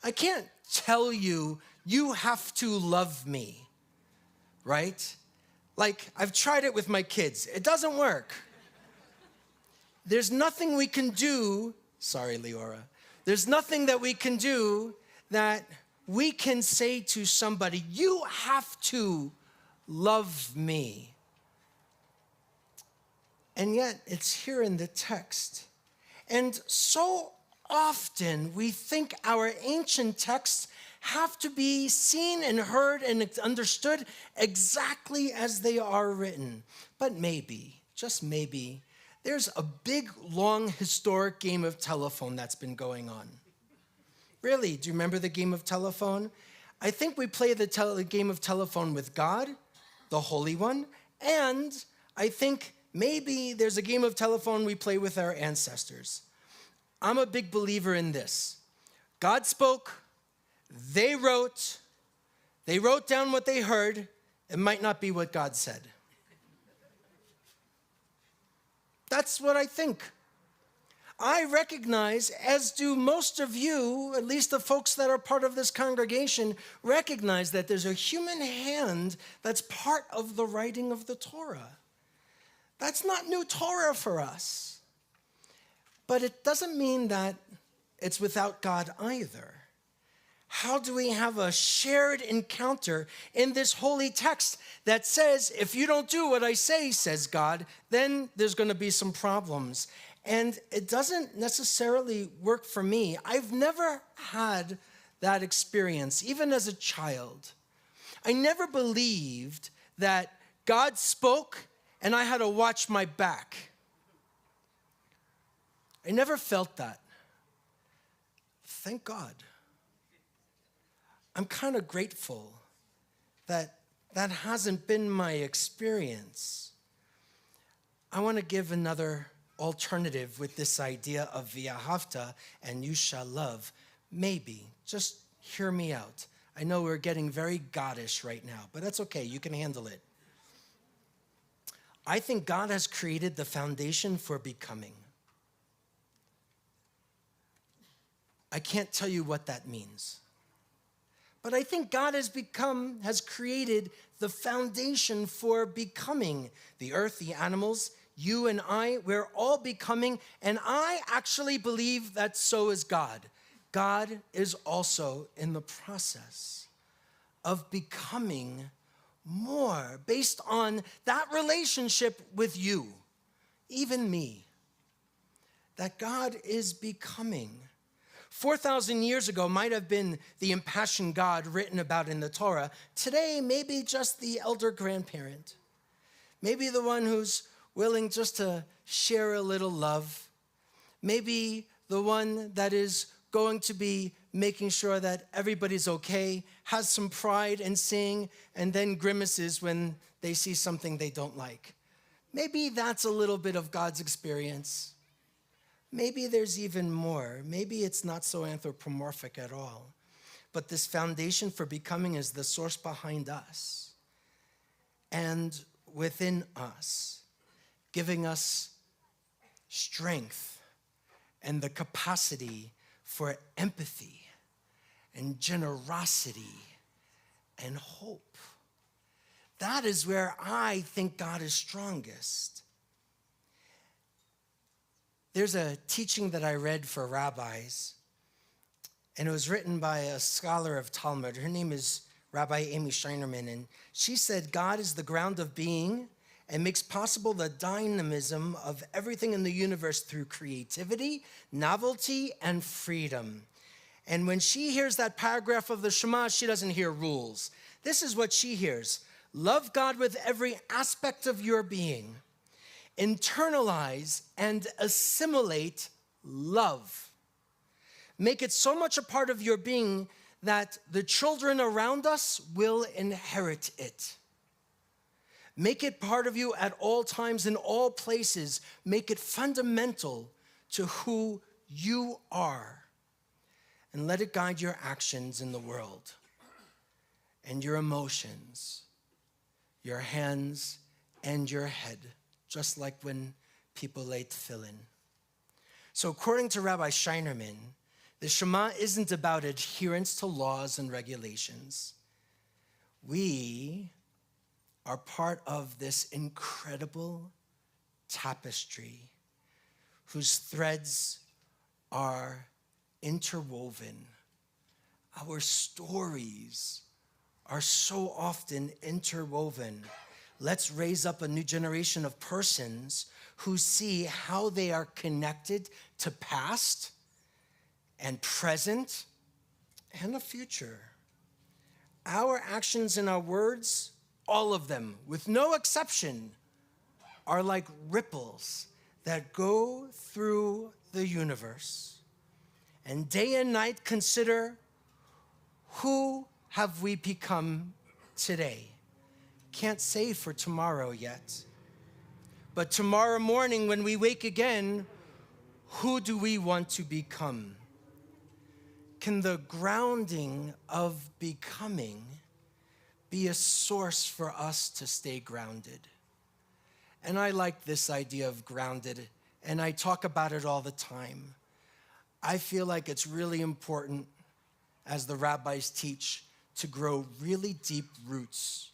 I can't tell you, you have to love me, right? Like, I've tried it with my kids. It doesn't work. There's nothing we can do, sorry, Leora. There's nothing that we can do that we can say to somebody, you have to love me. And yet, it's here in the text. And so often, we think our ancient texts have to be seen and heard and understood exactly as they are written. But maybe, just maybe, there's a big, long, historic game of telephone that's been going on. Really, do you remember the game of telephone? I think we play the game of telephone with God, the Holy One, and I think maybe there's a game of telephone we play with our ancestors. I'm a big believer in this. God spoke, they wrote down what they heard. It might not be what God said. That's what I think. I recognize, as do most of you, at least the folks that are part of this congregation, recognize that there's a human hand that's part of the writing of the Torah. That's not new Torah for us. But it doesn't mean that it's without God either. How do we have a shared encounter in this holy text that says, if you don't do what I say, says God, then there's going to be some problems. And it doesn't necessarily work for me. I've never had that experience, even as a child. I never believed that God spoke and I had to watch my back. I never felt that. Thank God. I'm kind of grateful that that hasn't been my experience. I want to give another alternative with this idea of v'ahavta and you shall love. Maybe, just hear me out. I know we're getting very Godish right now, but that's okay, you can handle it. I think God has created the foundation for becoming. I can't tell you what that means. But I think God has created the foundation for becoming. The earth, the animals, you and I, we're all becoming, and I actually believe that so is God. God is also in the process of becoming more based on that relationship with you, even me, that God is becoming. 4,000 years ago might have been the impassioned God written about in the Torah. Today, maybe just the elder grandparent. Maybe the one who's willing just to share a little love. Maybe the one that is going to be making sure that everybody's okay, has some pride and sing, and then grimaces when they see something they don't like. Maybe that's a little bit of God's experience. Maybe there's even more. Maybe it's not so anthropomorphic at all. But this foundation for becoming is the source behind us and within us, giving us strength and the capacity for empathy and generosity and hope. That is where I think God is strongest. There's a teaching that I read for rabbis, and it was written by a scholar of Talmud. Her name is Rabbi Amy Scheinerman, and she said, God is the ground of being and makes possible the dynamism of everything in the universe through creativity, novelty, and freedom. And when she hears that paragraph of the Shema, she doesn't hear rules. This is what she hears. Love God with every aspect of your being. Internalize and assimilate love. Make it so much a part of your being that the children around us will inherit it. Make it part of you at all times, in all places. Make it fundamental to who you are. And let it guide your actions in the world and your emotions, your hands and your head, just like when people lay tefillin. So according to Rabbi Scheinerman, the Shema isn't about adherence to laws and regulations. We are part of this incredible tapestry whose threads are interwoven. Our stories are so often interwoven. Let's raise up a new generation of persons who see how they are connected to past and present and the future. Our actions and our words, all of them, with no exception, are like ripples that go through the universe. And day and night consider, who have we become today? Can't say for tomorrow yet. But tomorrow morning when we wake again, who do we want to become? Can the grounding of becoming be a source for us to stay grounded? And I like this idea of grounded, and I talk about it all the time. I feel like it's really important, as the rabbis teach, to grow really deep roots.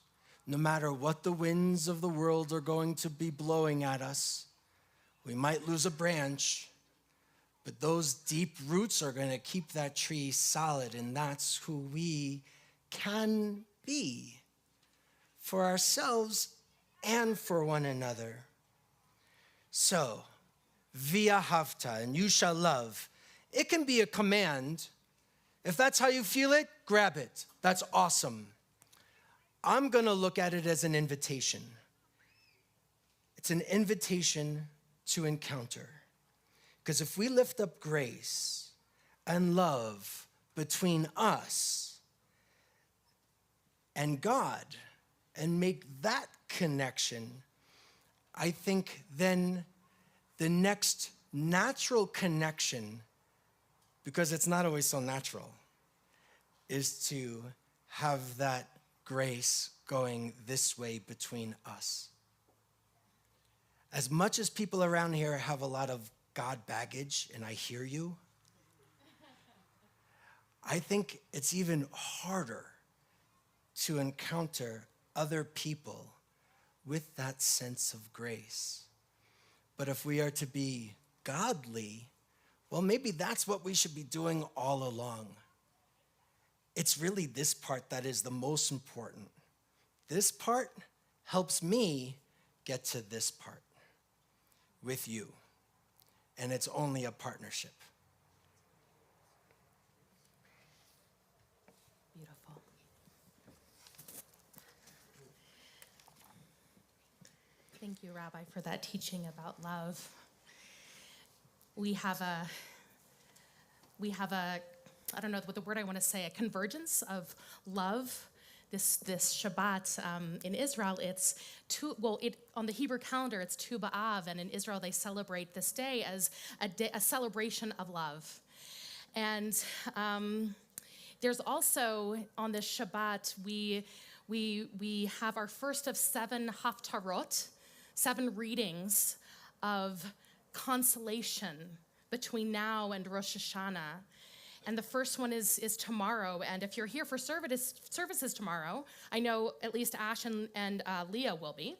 No matter what the winds of the world are going to be blowing at us, we might lose a branch, but those deep roots are going to keep that tree solid, and that's who we can be for ourselves and for one another. So, v'ahavta, and you shall love. It can be a command. If that's how you feel it, grab it. That's awesome. I'm going to look at it as an invitation. It's an invitation to encounter. Because if we lift up grace and love between us and God and make that connection, I think then the next natural connection, because it's not always so natural, is to have that grace going this way between us. As much as people around here have a lot of God baggage, and I hear you, I think it's even harder to encounter other people with that sense of grace. But if we are to be godly, well, maybe that's what we should be doing all along. It's really this part that is the most important. This part helps me get to this part with you. And it's only a partnership.
Beautiful. Thank you, Rabbi, for that teaching about love. We have a, I don't know what the word I want to say, a convergence of love. This Shabbat in Israel, it's on the Hebrew calendar, it's Tu B'Av, and in Israel they celebrate this day as a celebration of love. And there's also on this Shabbat we have our first of 7 haftarot, 7 readings of consolation between now and Rosh Hashanah. And the first one is tomorrow. And if you're here for services tomorrow, I know at least Ash and Leah will be.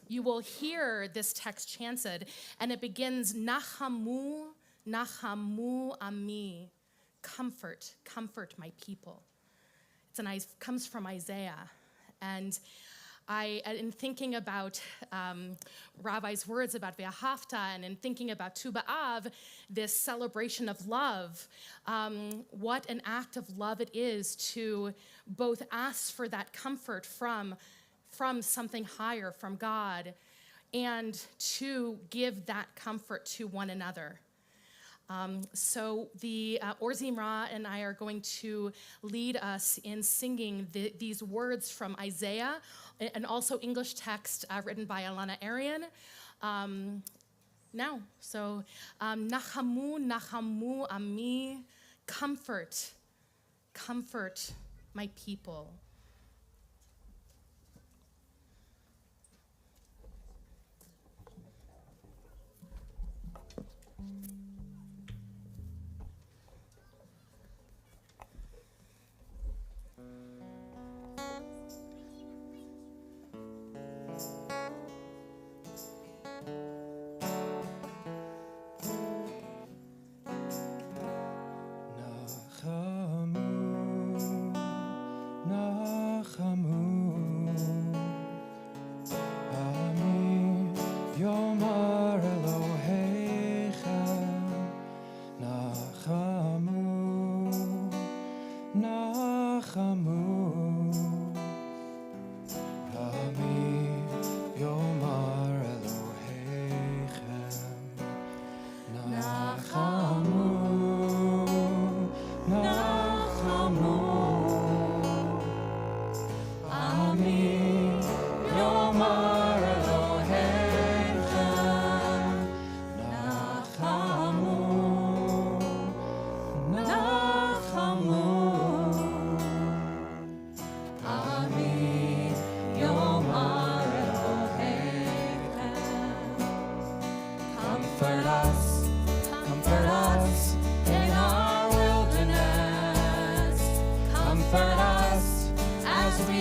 You will hear this text chanted, and it begins, Nachamu, Nachamu Ami, comfort, comfort my people. It comes from Isaiah. And in thinking about Rabbi's words about Ve'ahavta, and in thinking about Tu B'Av, this celebration of love, what an act of love it is to both ask for that comfort from something higher, from God, and to give that comfort to one another. So the Zimrah and I are going to lead us in singing these words from Isaiah, and also English text written by Alana Arian. Now, so Nachamu, Nachamu Ami, comfort, comfort my people.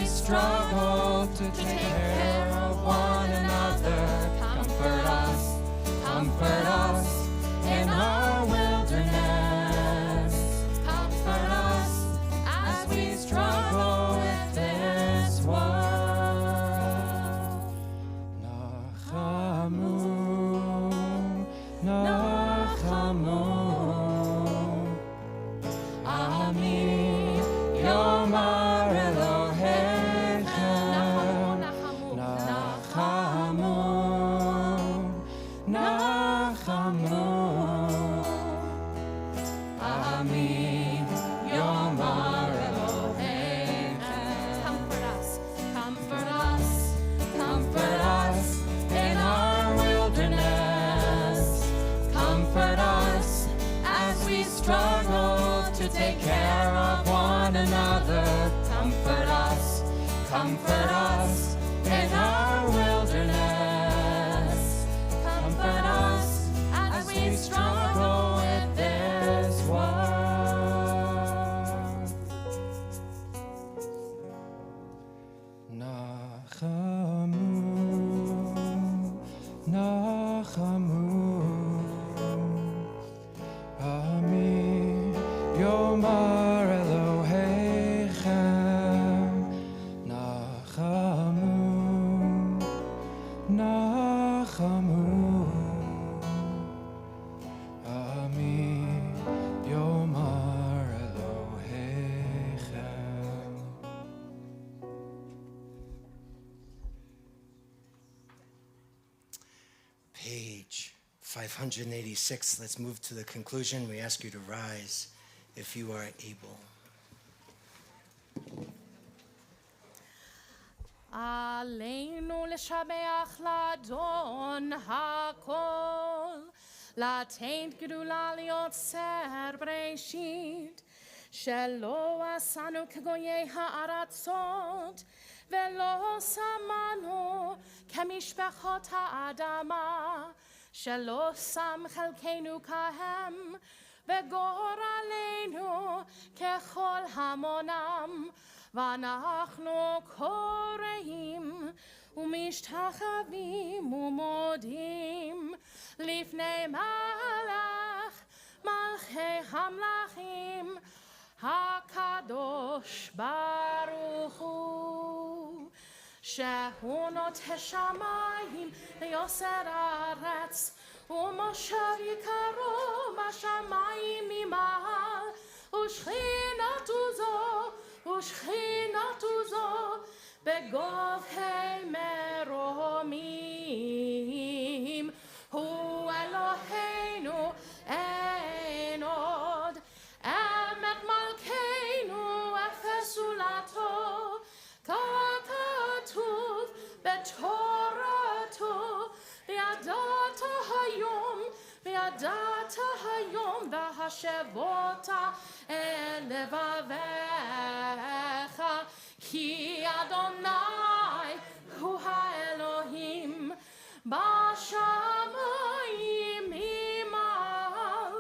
Struggle to take care of one another. Comfort us in our wilderness. Comfort us as we struggle with this world. Nachamu. we struggle to take care of one another. Comfort us in our wilderness. Comfort us as we struggle with this world.
Nachamu, Ami Yomar Elohechem. Nachamu, Ami Yomar Elohechem.
Page 586. Let's move to the conclusion. We ask you to rise if you are able.
עלינו לשבח לאדון הכל, לתת גדולה ליוצר בראשית, שלא עשנו כגויי הארצות, ולא שמנו כמשפחות האדמה, שלא שם חלקנו כהם, וגורלנו ככל המונם, ואנחנו קוראים ומשתחווים ומודים לפני מלכי המלכים הקדוש ברוך הוא, שהוא נוטה שמיים ויוסר ארץ, ומושב יקרו בשמיים ממעל, ושכינתו זו בגובהי מרומים. הוא אלוהינו אין עוד, אמת מלכנו אפס זולתו, ככתוב בתורתו, וידעת היום והשבות אל לבביך, כי אדוני הוא האלוהים בשמיים ממעל,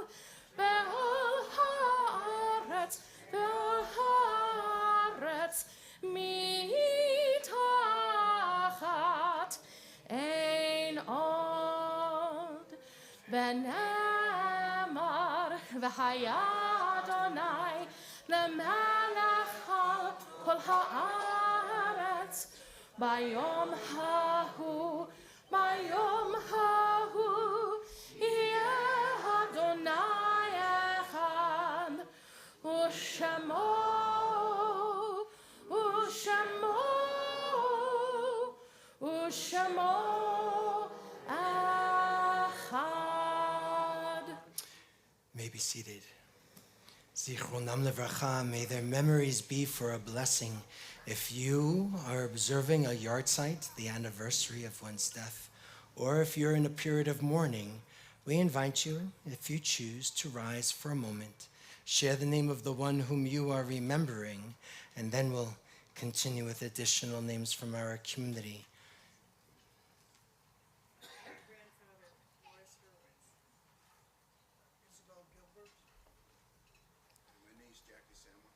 ועל הארץ מתחת אין עוד. ונאמר והיה אדוני למלך על כל הארץ ביום ההוא, יהיה אדוני אחד, ושמו אחד.
May be seated. Zichronam levracha, may their memories be for a blessing. If you are observing a yahrzeit, the anniversary of one's death, or if you're in a period of mourning, we invite you, if you choose, to rise for a moment, share the name of the one whom you are remembering, and then we'll continue with additional names from our community.
Isabel Gilbert. My name's Jackie Salmon.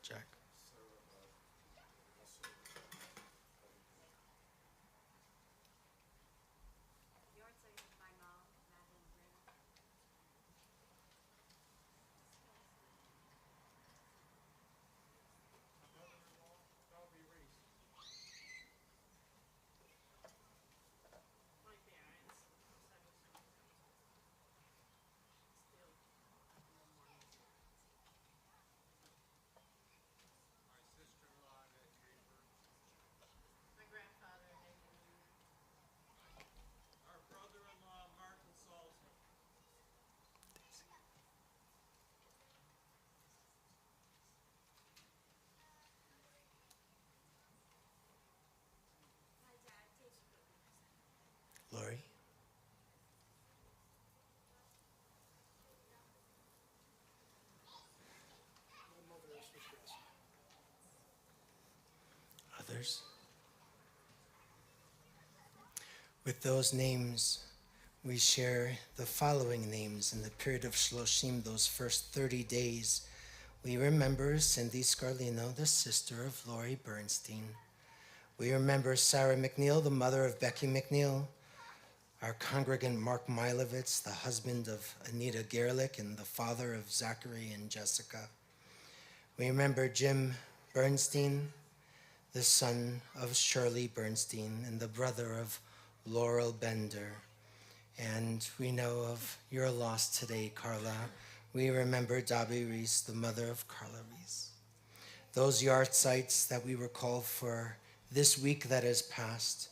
Jack. With those names, we share the following names in the period of Shloshim, those first 30 days. We remember Cindy Scarlino, the sister of Lori Bernstein. We remember Sarah McNeil, the mother of Becky McNeil. Our congregant Mark Milovitz, the husband of Anita Gerlich and the father of Zachary and Jessica. We remember Jim Bernstein, the son of Shirley Bernstein and the brother of Laurel Bender. And we know of your loss today, Carla. We remember Dabi Reese, the mother of Carla Reese. Those yard sites that we recall for this week that has passed: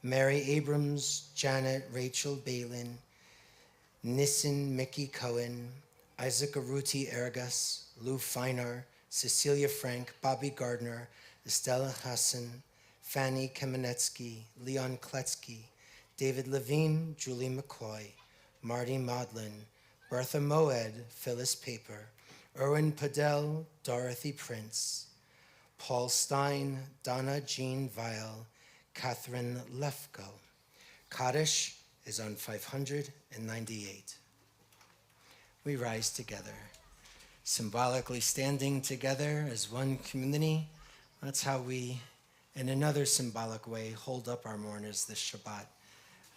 Mary Abrams, Janet Rachel Balin, Nissan Mickey Cohen, Isaac Aruti Ergas, Lou Feiner, Cecilia Frank, Bobby Gardner, Estella Hassan, Fanny Kamenetsky, Leon Kletsky, David Levine, Julie McCoy, Marty Modlin, Bertha Moed, Phyllis Paper, Erwin Padel, Dorothy Prince, Paul Stein, Donna Jean Weil, Catherine Lefko. Kaddish is on 598. We rise together, symbolically standing together as one community. That's how we, in another symbolic way, hold up our mourners this Shabbat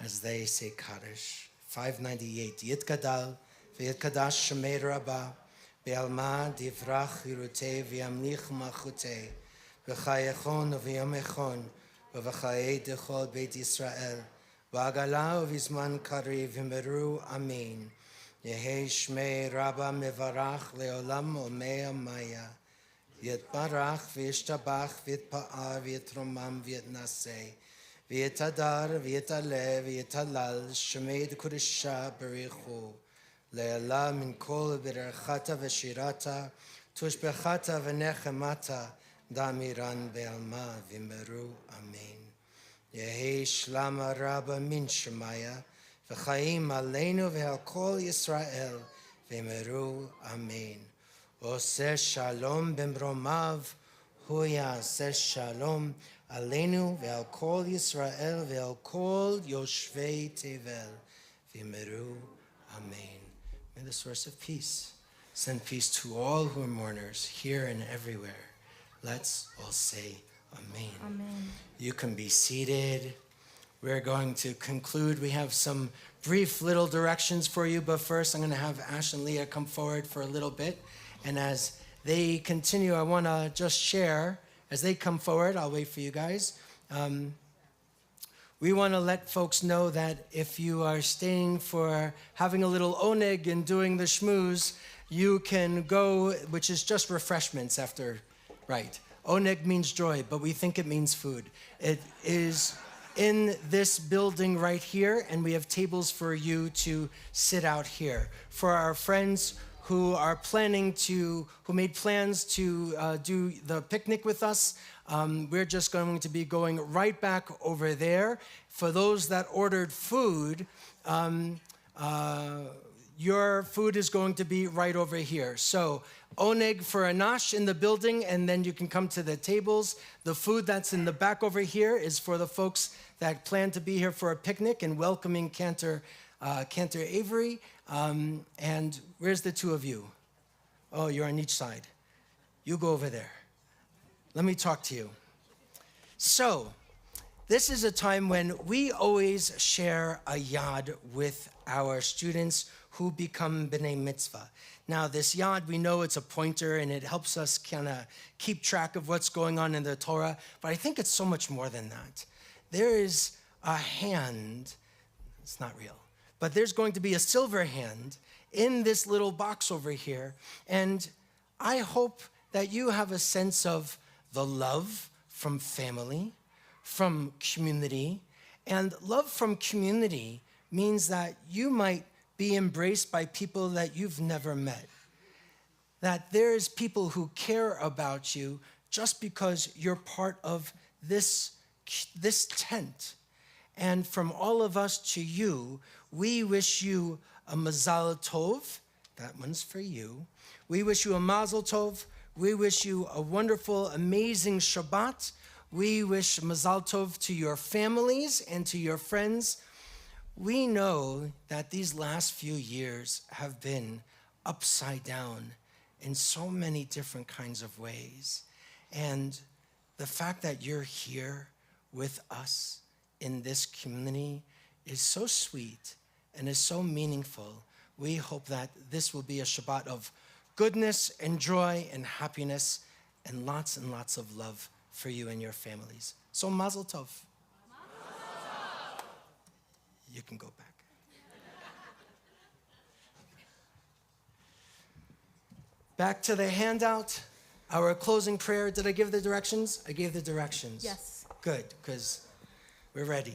as they say Kaddish. 598. Yitgadal v'yitkadash shemei rabba be'alma divrach yirutei v'yamlich machutei v'chayechon v'yamechon v'v'chayei dechol beit Yisrael v'agala v'izman kariv v'meru amen. Yehei shmei rabba mevarach leolam omei amaya yitbarach v'yishtabach v'yitpa'ar v'yitromam v'yitnasei v'yitadar v'yitale v'yitalal shmei d'kudisha berichu le'ala min kol berachata v'shirata tushbechata v'nechemata damiran be'alma v'meru amen. Yehi shlama rabba min shemaya v'chaim aleinu ve'al kol Yisrael v'meru amen. Oseh shalom b'mromav hu ya'aseh shalom aleinu ve'al kol Yisrael ve'al kol yoshvei tevel v'meru amen. May the source of peace send peace to all who are mourners here and everywhere. Let's all say amen.
Amen.
You can be seated. We're going to conclude. We have some brief little directions for you, but first I'm going to have Ash and Leah come forward for a little bit. And as they continue, I want to just share, as they come forward, I'll wait for you guys. We want to let folks know that if you are staying for having a little oneg and doing the schmooze, you can go, which is just refreshments after, right. Oneg means joy, but we think it means food. It is in this building right here, and we have tables for you to sit out here. For our friends who are who made plans to do the picnic with us, we're just going to be going right back over there. For those that ordered food, your food is going to be right over here. So oneg for Anash in the building, and then you can come to the tables. The food that's in the back over here is for the folks that plan to be here for a picnic and welcoming Cantor Avery. And where's the two of you? Oh, you're on each side. You go over there. Let me talk to you. So, this is a time when we always share a yad with our students who become B'nai Mitzvah. Now, this yad, we know it's a pointer, and it helps us kind of keep track of what's going on in the Torah, but I think it's so much more than that. There is a hand, it's not real, but there's going to be a silver hand in this little box over here, and I hope that you have a sense of the love from family, from community, and love from community means that you might be embraced by people that you've never met, that there's people who care about you just because you're part of this tent. And from all of us to you, we wish you a mazal tov. That one's for you. We wish you a mazel tov. We wish you a wonderful, amazing Shabbat. We wish Mazal Tov to your families and to your friends. We know that these last few years have been upside down in so many different kinds of ways. And the fact that you're here with us in this community is so sweet and is so meaningful. We hope that this will be a Shabbat of goodness and joy and happiness and lots of love for you and your families. So Mazel Tov. You can go back. Back to the handout, our closing prayer. Did I give the directions? I gave the directions.
Yes.
Good, because we're ready.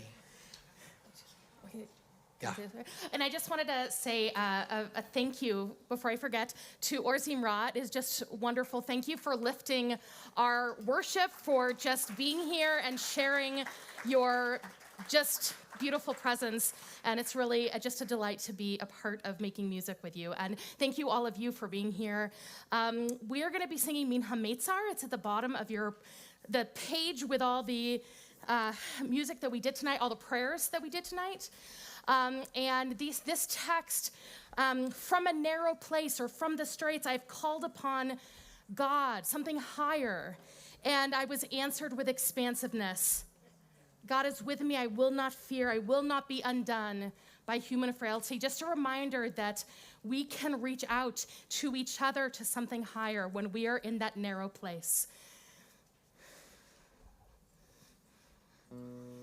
Yeah.
And I just wanted to say a thank you, before I forget, to Zimrah. It is just wonderful. Thank you for lifting our worship, for just being here and sharing your just beautiful presence. And it's really just a delight to be a part of making music with you. And thank you, all of you, for being here. We are going to be singing Min HaMeitzar. It's at the bottom of the page with all the music that we did tonight, all the prayers that we did tonight. And this text, from a narrow place or from the straits, I've called upon God, something higher, and I was answered with expansiveness. God is with me. I will not fear. I will not be undone by human frailty. Just a reminder that we can reach out to each other, to something higher, when we are in that narrow place.
Amen.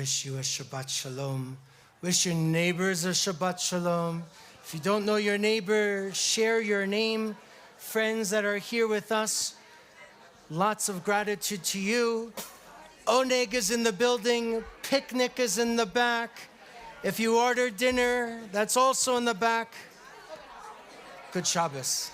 wish you a Shabbat Shalom. Wish your neighbors a Shabbat Shalom. If you don't know your neighbor, share your name. Friends that are here with us, lots of gratitude to you. Oneg is in the building. Picnic is in the back. If you order dinner, that's also in the back. Good Shabbos.